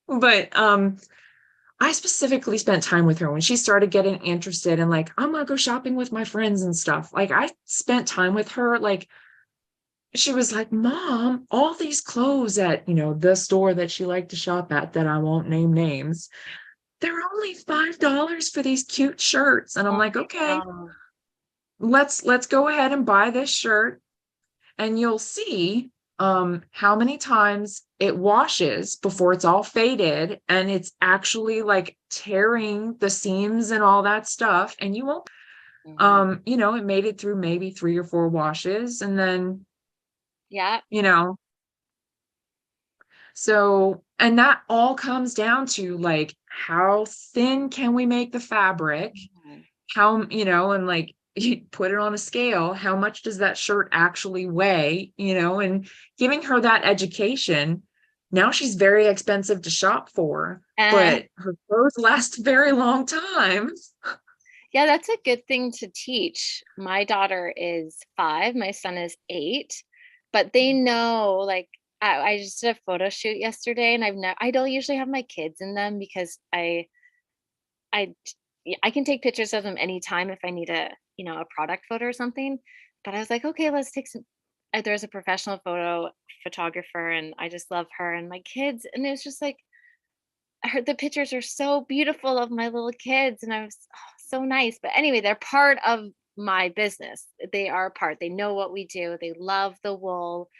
Speaker 1: But I specifically spent time with her when she started getting interested in like, I'm gonna go shopping with my friends and stuff. Like I spent time with her like she was like, Mom, all these clothes at, the store that she liked to shop at, that I won't name names, they're only $5 for these cute shirts. And I'm
Speaker 4: Oh
Speaker 1: like,
Speaker 4: my
Speaker 1: okay,
Speaker 4: God.
Speaker 1: let's go ahead and buy this shirt, and you'll see how many times it washes before it's all faded and it's actually like tearing the seams and all that stuff. And you won't,
Speaker 4: Mhm.
Speaker 1: it made it through maybe 3 or 4 washes, and then,
Speaker 4: Yeah.
Speaker 1: you know, so, and that all comes down to like, how thin can we make the fabric?
Speaker 4: Mhm.
Speaker 1: How, and like, you put it on a scale, how much does that shirt actually weigh, and giving her that education. Now she's very expensive to shop for,
Speaker 4: Uh,
Speaker 1: but her clothes last a very long time.
Speaker 4: yeah, that's a good thing to teach. My daughter is 5, my son is 8, but they know, like, I just did a photo shoot yesterday, and I don't usually have my kids in them because I yeah, I can take pictures of them anytime if I need a product photo or something. But I was like, okay, let's take some. There's a professional photographer, and I just love her and my kids. And it was just like, the pictures are so beautiful of my little kids, and I was so nice. But anyway, they're part of my business. They are a part. They know what we do. They love the wool.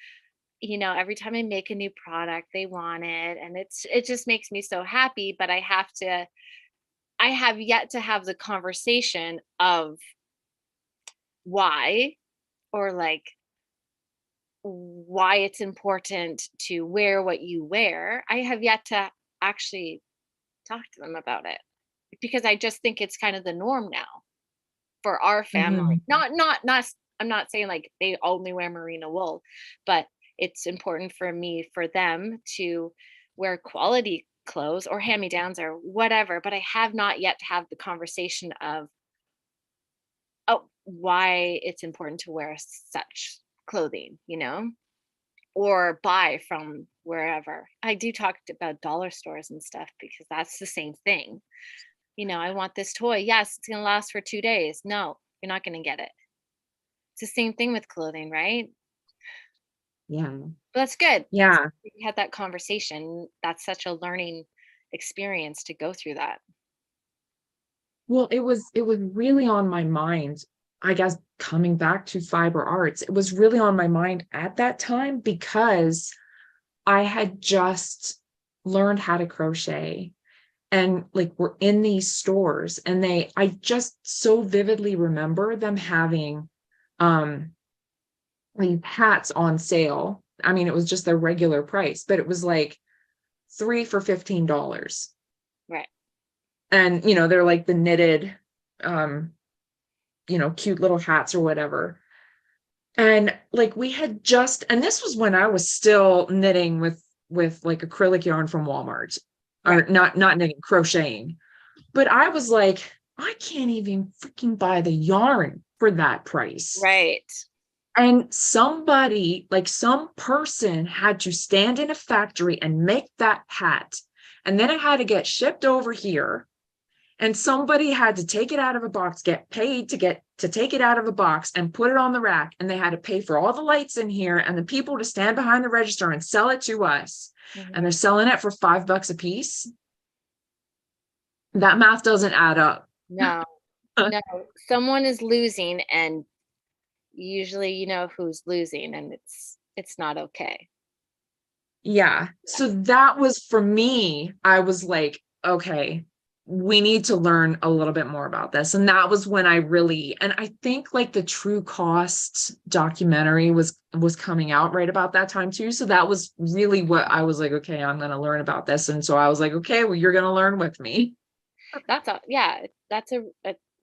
Speaker 4: Every time I make a new product, they want it, and it just makes me so happy. But I have yet to have the conversation of why, or like why it's important to wear what you wear. I have yet to actually talk to them about it because I just think it's kind of the norm now for our family.
Speaker 1: Mhm.
Speaker 4: I'm not saying like they only wear merino wool, but it's important for me for them to wear quality clothes or hand-me-downs or whatever, but I have not yet to have the conversation of, oh, why it's important to wear such clothing, or buy from wherever. I do talk about dollar stores and stuff because that's the same thing. I want this toy. Yes, it's going to last for 2 days. No, you're not going to get it. It's the same thing with clothing, right?
Speaker 1: Yeah.
Speaker 4: But that's good.
Speaker 1: Yeah.
Speaker 4: We had that conversation. That's such a learning experience to go through that.
Speaker 1: Well, it was really on my mind, I guess, coming back to fiber arts. It was really on my mind at that time because I had just learned how to crochet, and like we're in these stores, and I just so vividly remember them having um these hats on sale. I mean, it was just their regular price, but it was like 3 for $15.
Speaker 4: Right.
Speaker 1: And they're like the knitted um cute little hats or whatever. And like we had just, and this was when I was still knitting with like acrylic yarn from Walmart,
Speaker 4: Right.
Speaker 1: or not knitting, crocheting. But I was like, I can't even freaking buy the yarn for that price.
Speaker 4: Right.
Speaker 1: And somebody, like some person, had to stand in a factory and make that hat. And then it had to get shipped over here. And somebody had to take it out of a box, get paid to take it out of a box and put it on the rack. And they had to pay for all the lights in here and the people to stand behind the register and sell it to us. And they're
Speaker 4: Mhm.
Speaker 1: selling it for $5 a piece. That math doesn't add up.
Speaker 4: No, no. Someone is losing, and usually you know who's losing, and it's not okay.
Speaker 1: Yeah. So that was for me. I was like, okay, we need to learn a little bit more about this. And that was when and I think like the True Cost documentary was coming out right about that time too. So that was really what I was like, okay, I'm going to learn about this. And so I was like, okay, well, you're going to learn with me.
Speaker 4: That's all. Yeah, that's a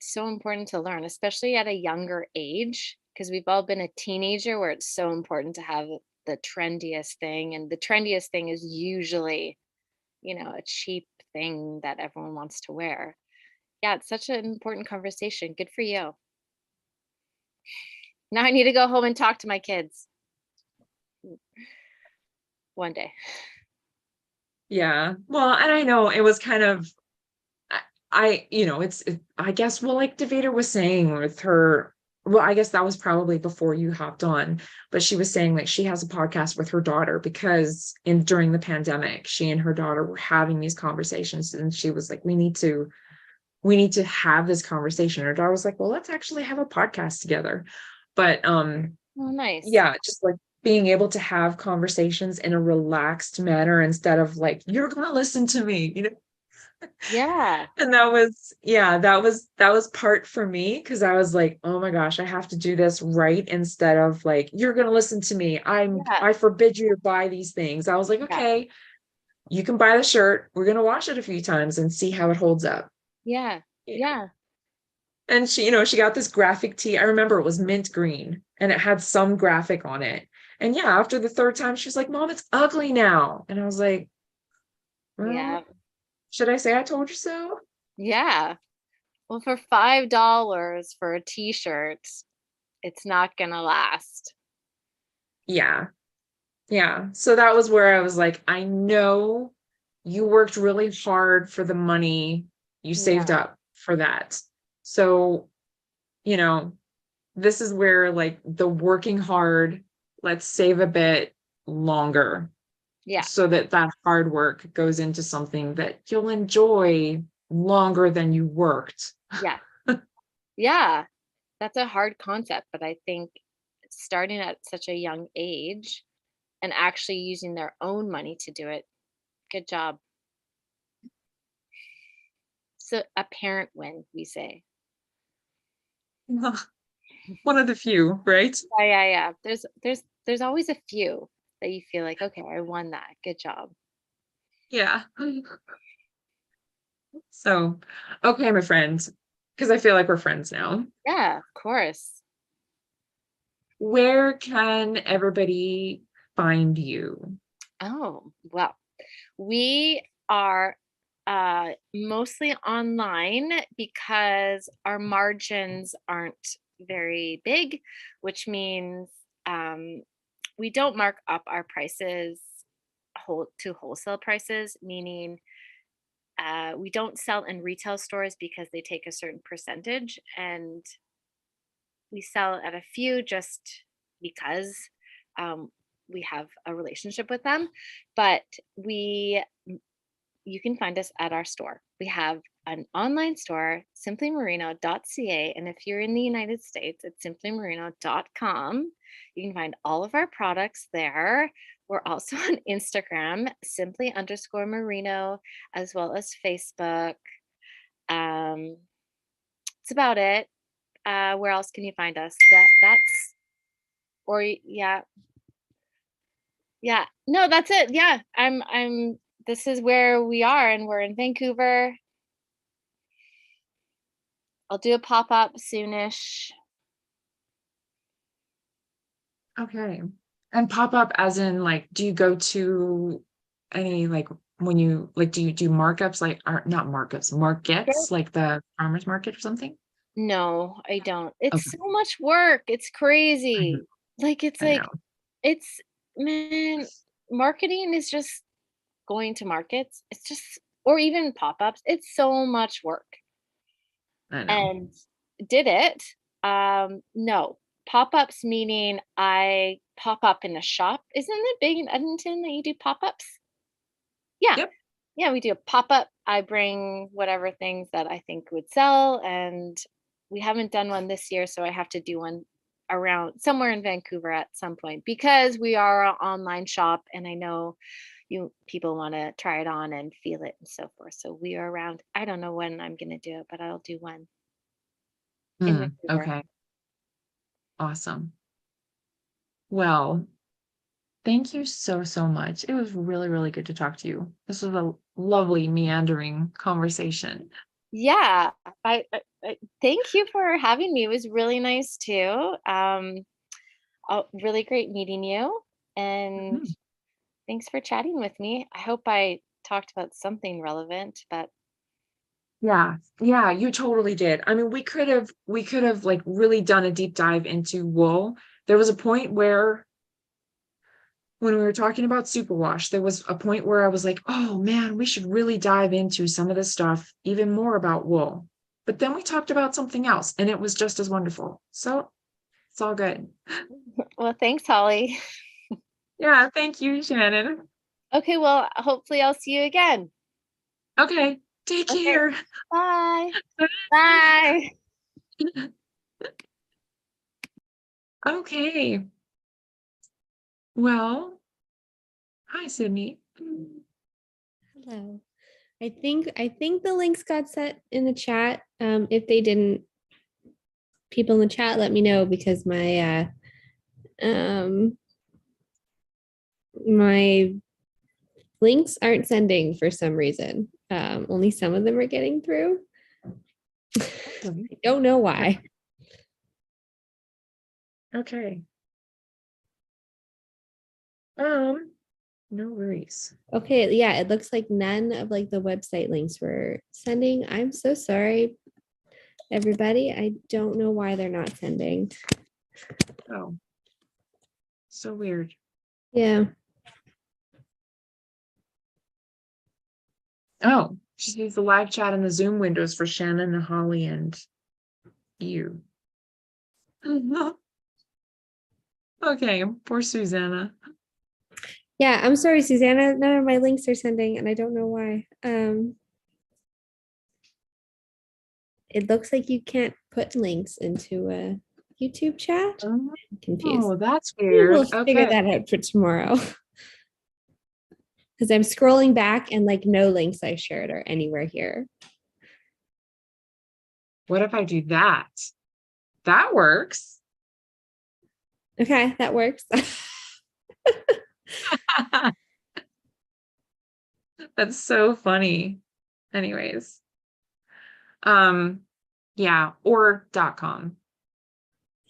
Speaker 4: so important to learn, especially at a younger age, because we've all been a teenager where it's so important to have the trendiest thing, and the trendiest thing is usually, a cheap thing that everyone wants to wear. Yeah, it's such an important conversation. Good for you. Now I need to go home and talk to my kids one day.
Speaker 1: Yeah. Well, and I know it was kind of, I I guess, well, like Davida was saying with her well, I guess that was probably before you hopped on, but she was saying like she has a podcast with her daughter because during the pandemic, she and her daughter were having these conversations, and she was like, we need to have this conversation. Her daughter was like, well, let's actually have a podcast together. But
Speaker 4: Oh, nice.
Speaker 1: yeah, just like being able to have conversations in a relaxed manner instead of like, you're gonna listen to me, you know.
Speaker 4: Yeah.
Speaker 1: And that was, yeah, that was part for me, because I was like, oh my gosh, I have to do this right, instead of like, you're gonna listen to me,
Speaker 4: Yeah.
Speaker 1: I forbid you to buy these things. I was like,
Speaker 4: Yeah.
Speaker 1: okay, you can buy the shirt, we're gonna wash it a few times and see how it holds up.
Speaker 4: Yeah. Yeah.
Speaker 1: And she, you know, she got this graphic tee. I remember it was mint green and it had some graphic on it. And yeah, after the third time, she was like, Mom, it's ugly now. And I was like, well,
Speaker 4: Yeah.
Speaker 1: should I say I told you so?
Speaker 4: Yeah. Well, for $5 for a t-shirt, it's not gonna last.
Speaker 1: Yeah. Yeah. So that was where I was like, I know you worked really hard for the money you saved
Speaker 4: Yeah.
Speaker 1: up for that. So, you know, this is where like the working hard, let's save a bit longer,
Speaker 4: Yeah.
Speaker 1: so that that hard work goes into something that you'll enjoy longer than you worked.
Speaker 4: Yeah. Yeah. That's a hard concept, but I think starting at such a young age and actually using their own money to do it, good job. So a parent win, we say.
Speaker 1: One of the few, right?
Speaker 4: Yeah, yeah, yeah. There's always a few that you feel like, okay, I won that. Good job.
Speaker 1: Yeah. So, okay, my friends, because I feel like we're friends now.
Speaker 4: Yeah, of course.
Speaker 1: Where can everybody find you?
Speaker 4: Oh, well, we are mostly online because our margins aren't very big, which means we don't mark up our prices to wholesale prices, meaning we don't sell in retail stores because they take a certain percentage, and we sell at a few just because um, we have a relationship with them. But you can find us at our store. We have an online store, simplymerino.ca. And if you're in the United States, it's simplymerino.com. You can find all of our products there. We're also on Instagram, simply_merino, as well as Facebook. That's about it. Where else can you find us? That's or yeah, yeah. No, that's it. Yeah. I'm this is where we are, and we're in Vancouver. I'll do a pop-up soonish.
Speaker 1: Okay. And pop up as in like, do you go to any like, when you like, do you do markups, like, are not markups, markets, like the farmers market or something?
Speaker 4: No, I don't. It's
Speaker 1: Okay.
Speaker 4: so much work. It's
Speaker 1: I know.
Speaker 4: crazy. It's
Speaker 1: I know.
Speaker 4: it's man, marketing is just going to markets. It's just, or even pop-ups. It's so much work.
Speaker 1: I know.
Speaker 4: And did it. No. Pop-ups meaning I pop up in a shop. Isn't it big in Edmonton that you do pop-ups? Yeah.
Speaker 1: Yep.
Speaker 4: Yeah, we do a pop-up. I bring whatever things that I think would sell, and we haven't done one this year, so I have to do one around somewhere in Vancouver at some point because we are an online shop, and I know you people want to try it on and feel it and so forth. So we are around. I don't know when I'm going to do it, but I'll do one in Vancouver.
Speaker 1: Okay. Awesome. Well, thank you so, so much. It was really, really good to talk to you. This was a lovely meandering conversation.
Speaker 4: Yeah, thank you for having me. It was really nice too. Really great meeting you, and
Speaker 1: Mhm.
Speaker 4: thanks for chatting with me. I hope I talked about something relevant, but
Speaker 1: Yeah, yeah, you totally did. I mean, we could have like really done a deep dive into wool. There was a point where when we were talking about superwash, there was a point where I was like, oh man, we should really dive into some of this stuff, even more about wool. but then we talked about something else and it was just as wonderful. So it's all good.
Speaker 4: Well, thanks, Holly.
Speaker 1: Yeah, thank you, Shannon.
Speaker 4: Okay, well, hopefully I'll see you again.
Speaker 1: Okay, take
Speaker 4: Okay.
Speaker 1: care.
Speaker 4: Bye. Bye.
Speaker 1: Okay. Well, hi, Sydney.
Speaker 2: Hello. I think the links got set in the chat. If they didn't, people in the chat, let me know, because my links aren't sending for some reason. Only some of them are getting through. I don't know why.
Speaker 1: Okay. No worries.
Speaker 2: Okay, yeah, it looks like none of like the website links were sending. I'm so sorry, everybody. I don't know why they're not sending.
Speaker 1: Oh, so weird.
Speaker 2: Yeah.
Speaker 1: Oh, she sees the live chat in the Zoom windows for Shannon and Holly and you. Okay, poor Susanna.
Speaker 2: Yeah, I'm sorry, Susanna. None of my links are sending, and I don't know why. It looks like you can't put links into a YouTube chat. I'm confused.
Speaker 1: Oh, that's
Speaker 2: Maybe
Speaker 1: weird.
Speaker 2: we'll figure that out for tomorrow. Because I'm scrolling back and like no links I shared are anywhere here.
Speaker 1: What if I do that? That works.
Speaker 2: Okay, that works.
Speaker 1: That's so funny. Anyways. Yeah, or .com.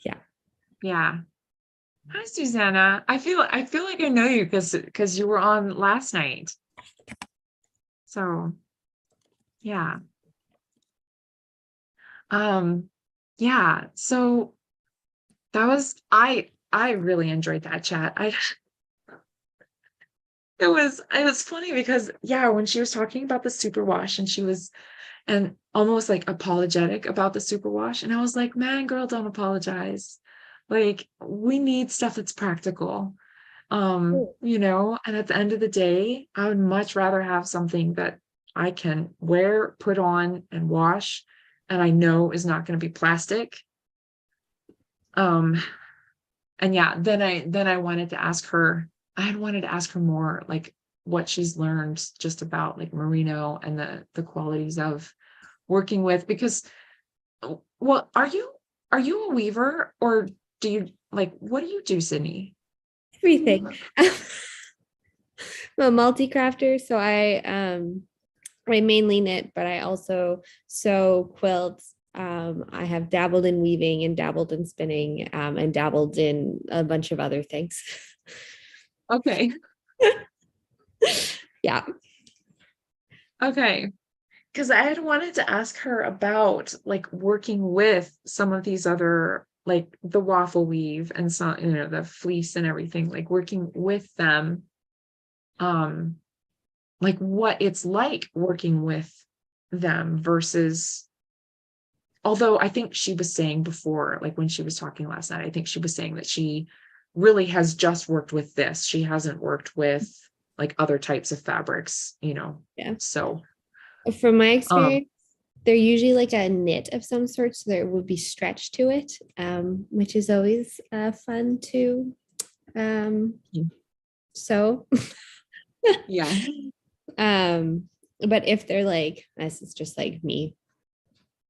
Speaker 2: Yeah.
Speaker 1: Yeah. Hi, Susanna. I feel like I know you because you were on last night. So yeah. Yeah, so that was I really enjoyed that chat. It was funny because yeah, when she was talking about the superwash and she was and almost like apologetic about the superwash, and I was like, man, girl, don't apologize. Like, we need stuff that's practical. And at the end of the day, I would much rather have something that I can wear, put on, and wash, and I know is not going to be plastic. And yeah, then I wanted to ask her, I had wanted to ask her more like what she's learned just about like merino and the qualities of working with, because well, are you a weaver, or do you like, what do you do, Sydney?
Speaker 2: Everything. I'm a multi-crafter, so I mainly knit, but I also sew quilts. I have dabbled in weaving and dabbled in spinning, and dabbled in a bunch of other things.
Speaker 1: Okay.
Speaker 2: Yeah.
Speaker 1: Okay. Because I had wanted to ask her about like working with some of these other, like the waffle weave and some, the fleece and everything, like working with them. Like what it's like working with them versus, although I think she was saying before, like when she was talking last night, I think she was saying that she really has just worked with this. She hasn't worked with like other types of fabrics,
Speaker 2: Yeah.
Speaker 1: So
Speaker 2: From my experience, they're usually like a knit of some sort, so there would be stretch to it, which is always fun to sew.
Speaker 1: yeah.
Speaker 2: But if they're like, this is just like me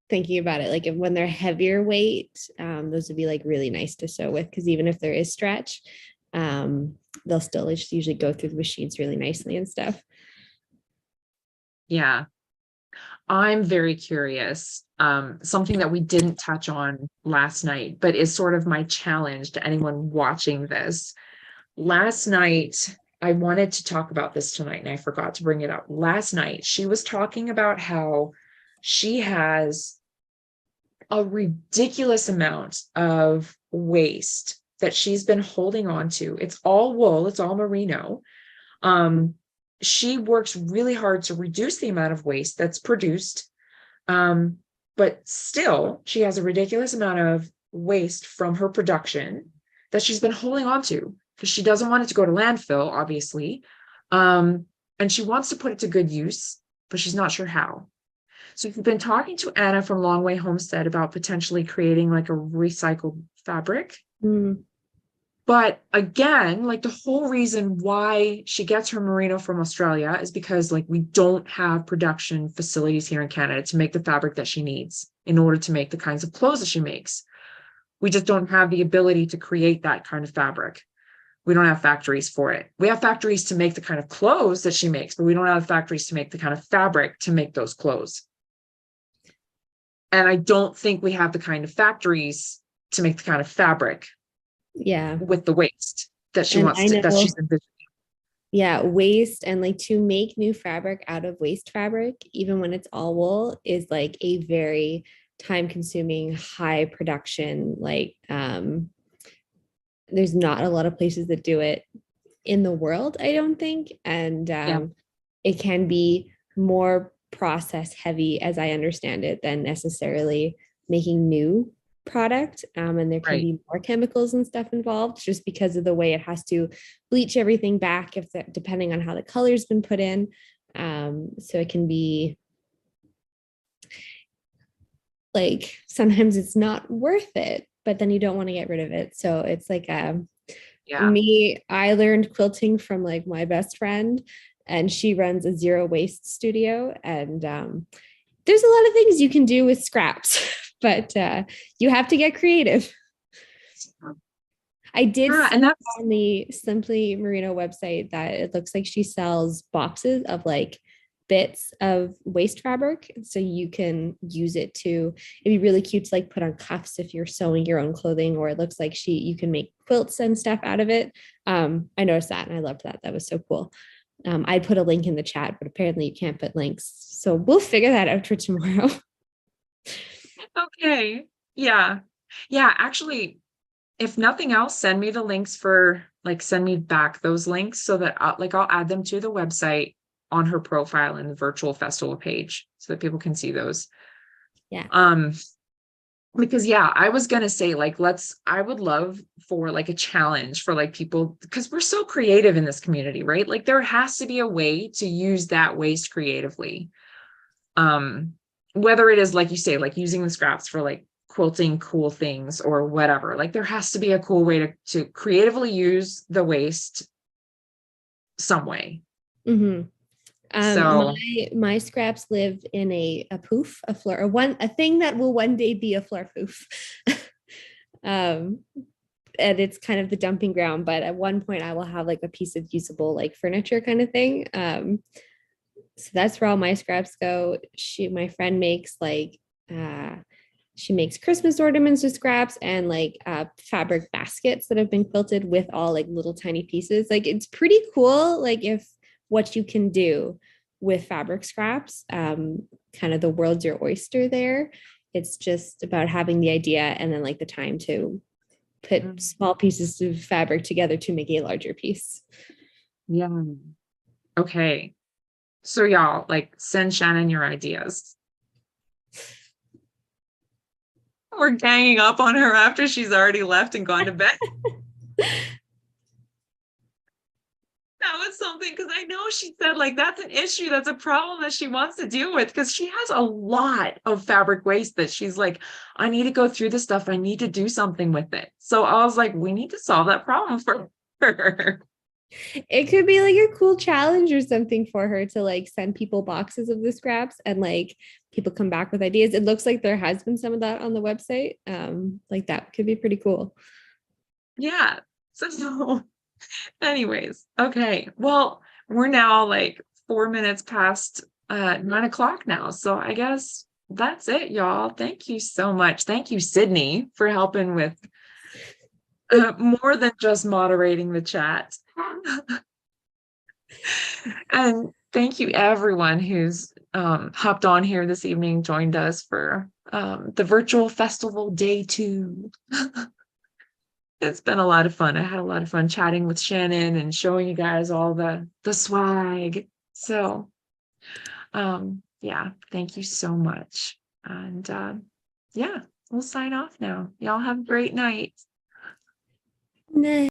Speaker 2: thinking about it, like when they're heavier weight, those would be like really nice to sew with, because even if there is stretch, they'll still just usually go through the machines really nicely and stuff.
Speaker 1: Yeah. I'm very curious. Something that we didn't touch on last night, but is sort of my challenge to anyone watching this. Last night, I wanted to talk about this tonight, and I forgot to bring it up. Last night, she was talking about how she has a ridiculous amount of waste that she's been holding on to. It's all wool, it's all merino. She works really hard to reduce the amount of waste that's produced. But but still she has a ridiculous amount of waste from her production that she's been holding on to because she doesn't want it to go to landfill, obviously. And she wants to put it to good use, but she's not sure how. So we've been talking to Anna from Long Way Homestead about potentially creating like a recycled fabric.
Speaker 2: Mm.
Speaker 1: But again, like the whole reason why she gets her merino from Australia is because like we don't have production facilities here in Canada to make the fabric that she needs in order to make the kinds of clothes that she makes. We just don't have the ability to create that kind of fabric. We don't have factories for it. We have factories to make the kind of clothes that she makes, but we don't have factories to make the kind of fabric to make those clothes. And I don't think we have the kind of factories to make the kind of fabric with the waste that she wants to, that she's envisioning.
Speaker 2: Yeah, waste and like to make new fabric out of waste fabric, even when it's all wool, is like a very time consuming, high production, like there's not a lot of places that do it in the world, I don't think. And it can be more process heavy, as I understand it, than necessarily making new product. And there can be more chemicals and stuff involved just because of the way it has to bleach everything back depending on how the color's been put in. So it can be like sometimes it's not worth it, but then you don't want to get rid of it. So it's like I learned quilting from like my best friend, and she runs a zero waste studio, and there's a lot of things you can do with scraps, but you have to get creative. I did see on the Simply Merino website that it looks like she sells boxes of like bits of waste fabric, so you can use it to, it'd be really cute to like put on cuffs if you're sewing your own clothing, or it looks like you can make quilts and stuff out of it. I noticed that and I loved that. That was so cool. I put a link in the chat, but apparently you can't put links, so we'll figure that out for tomorrow.
Speaker 1: Okay. Yeah, actually, if nothing else, send me the links send me back those links so that I'll add them to the website on her profile in the virtual festival page so that people can see those.
Speaker 2: Yeah.
Speaker 1: Because I was going to say I would love for like a challenge for like people, because we're so creative in this community, right? Like there has to be a way to use that waste creatively. Whether it is, like you say, like using the scraps for like quilting cool things or whatever, like there has to be a cool way to creatively use the waste some way.
Speaker 2: Mm-hmm. So my scraps live in a poof, a thing that will one day be a fleur poof. And it's kind of the dumping ground, but at one point I will have like a piece of usable like furniture kind of thing. So that's where all my scraps go. My friend makes like she makes Christmas ornaments with scraps and like fabric baskets that have been quilted with all like little tiny pieces. Like it's pretty cool. Like if what you can do with fabric scraps, kind of the world's your oyster there. It's just about having the idea and then like the time to put small pieces of fabric together to make a larger piece.
Speaker 1: Yeah. Okay. So y'all, like, send Shannon your ideas. We're ganging up on her after she's already left and gone to bed. That was something, because I know she said like that's an issue, that's a problem that she wants to deal with, because she has a lot of fabric waste that she's like, I need to go through this stuff, I need to do something with it. So I was like, we need to solve that problem for her.
Speaker 2: It could be like a cool challenge or something for her to like send people boxes of the scraps and like people come back with ideas. It looks like there has been some of that on the website. Like that could be pretty cool.
Speaker 1: Yeah. So anyways, okay. Well, we're now like 4 minutes past 9:00 now. So I guess that's it, y'all. Thank you so much. Thank you, Sydney, for helping with more than just moderating the chat. And thank you everyone who's hopped on here this evening, joined us for the virtual festival day 2. It's been a lot of fun. I had a lot of fun chatting with Shannon and showing you guys all the swag. So yeah, thank you so much. And yeah, we'll sign off now. Y'all have a great night.
Speaker 2: Nah.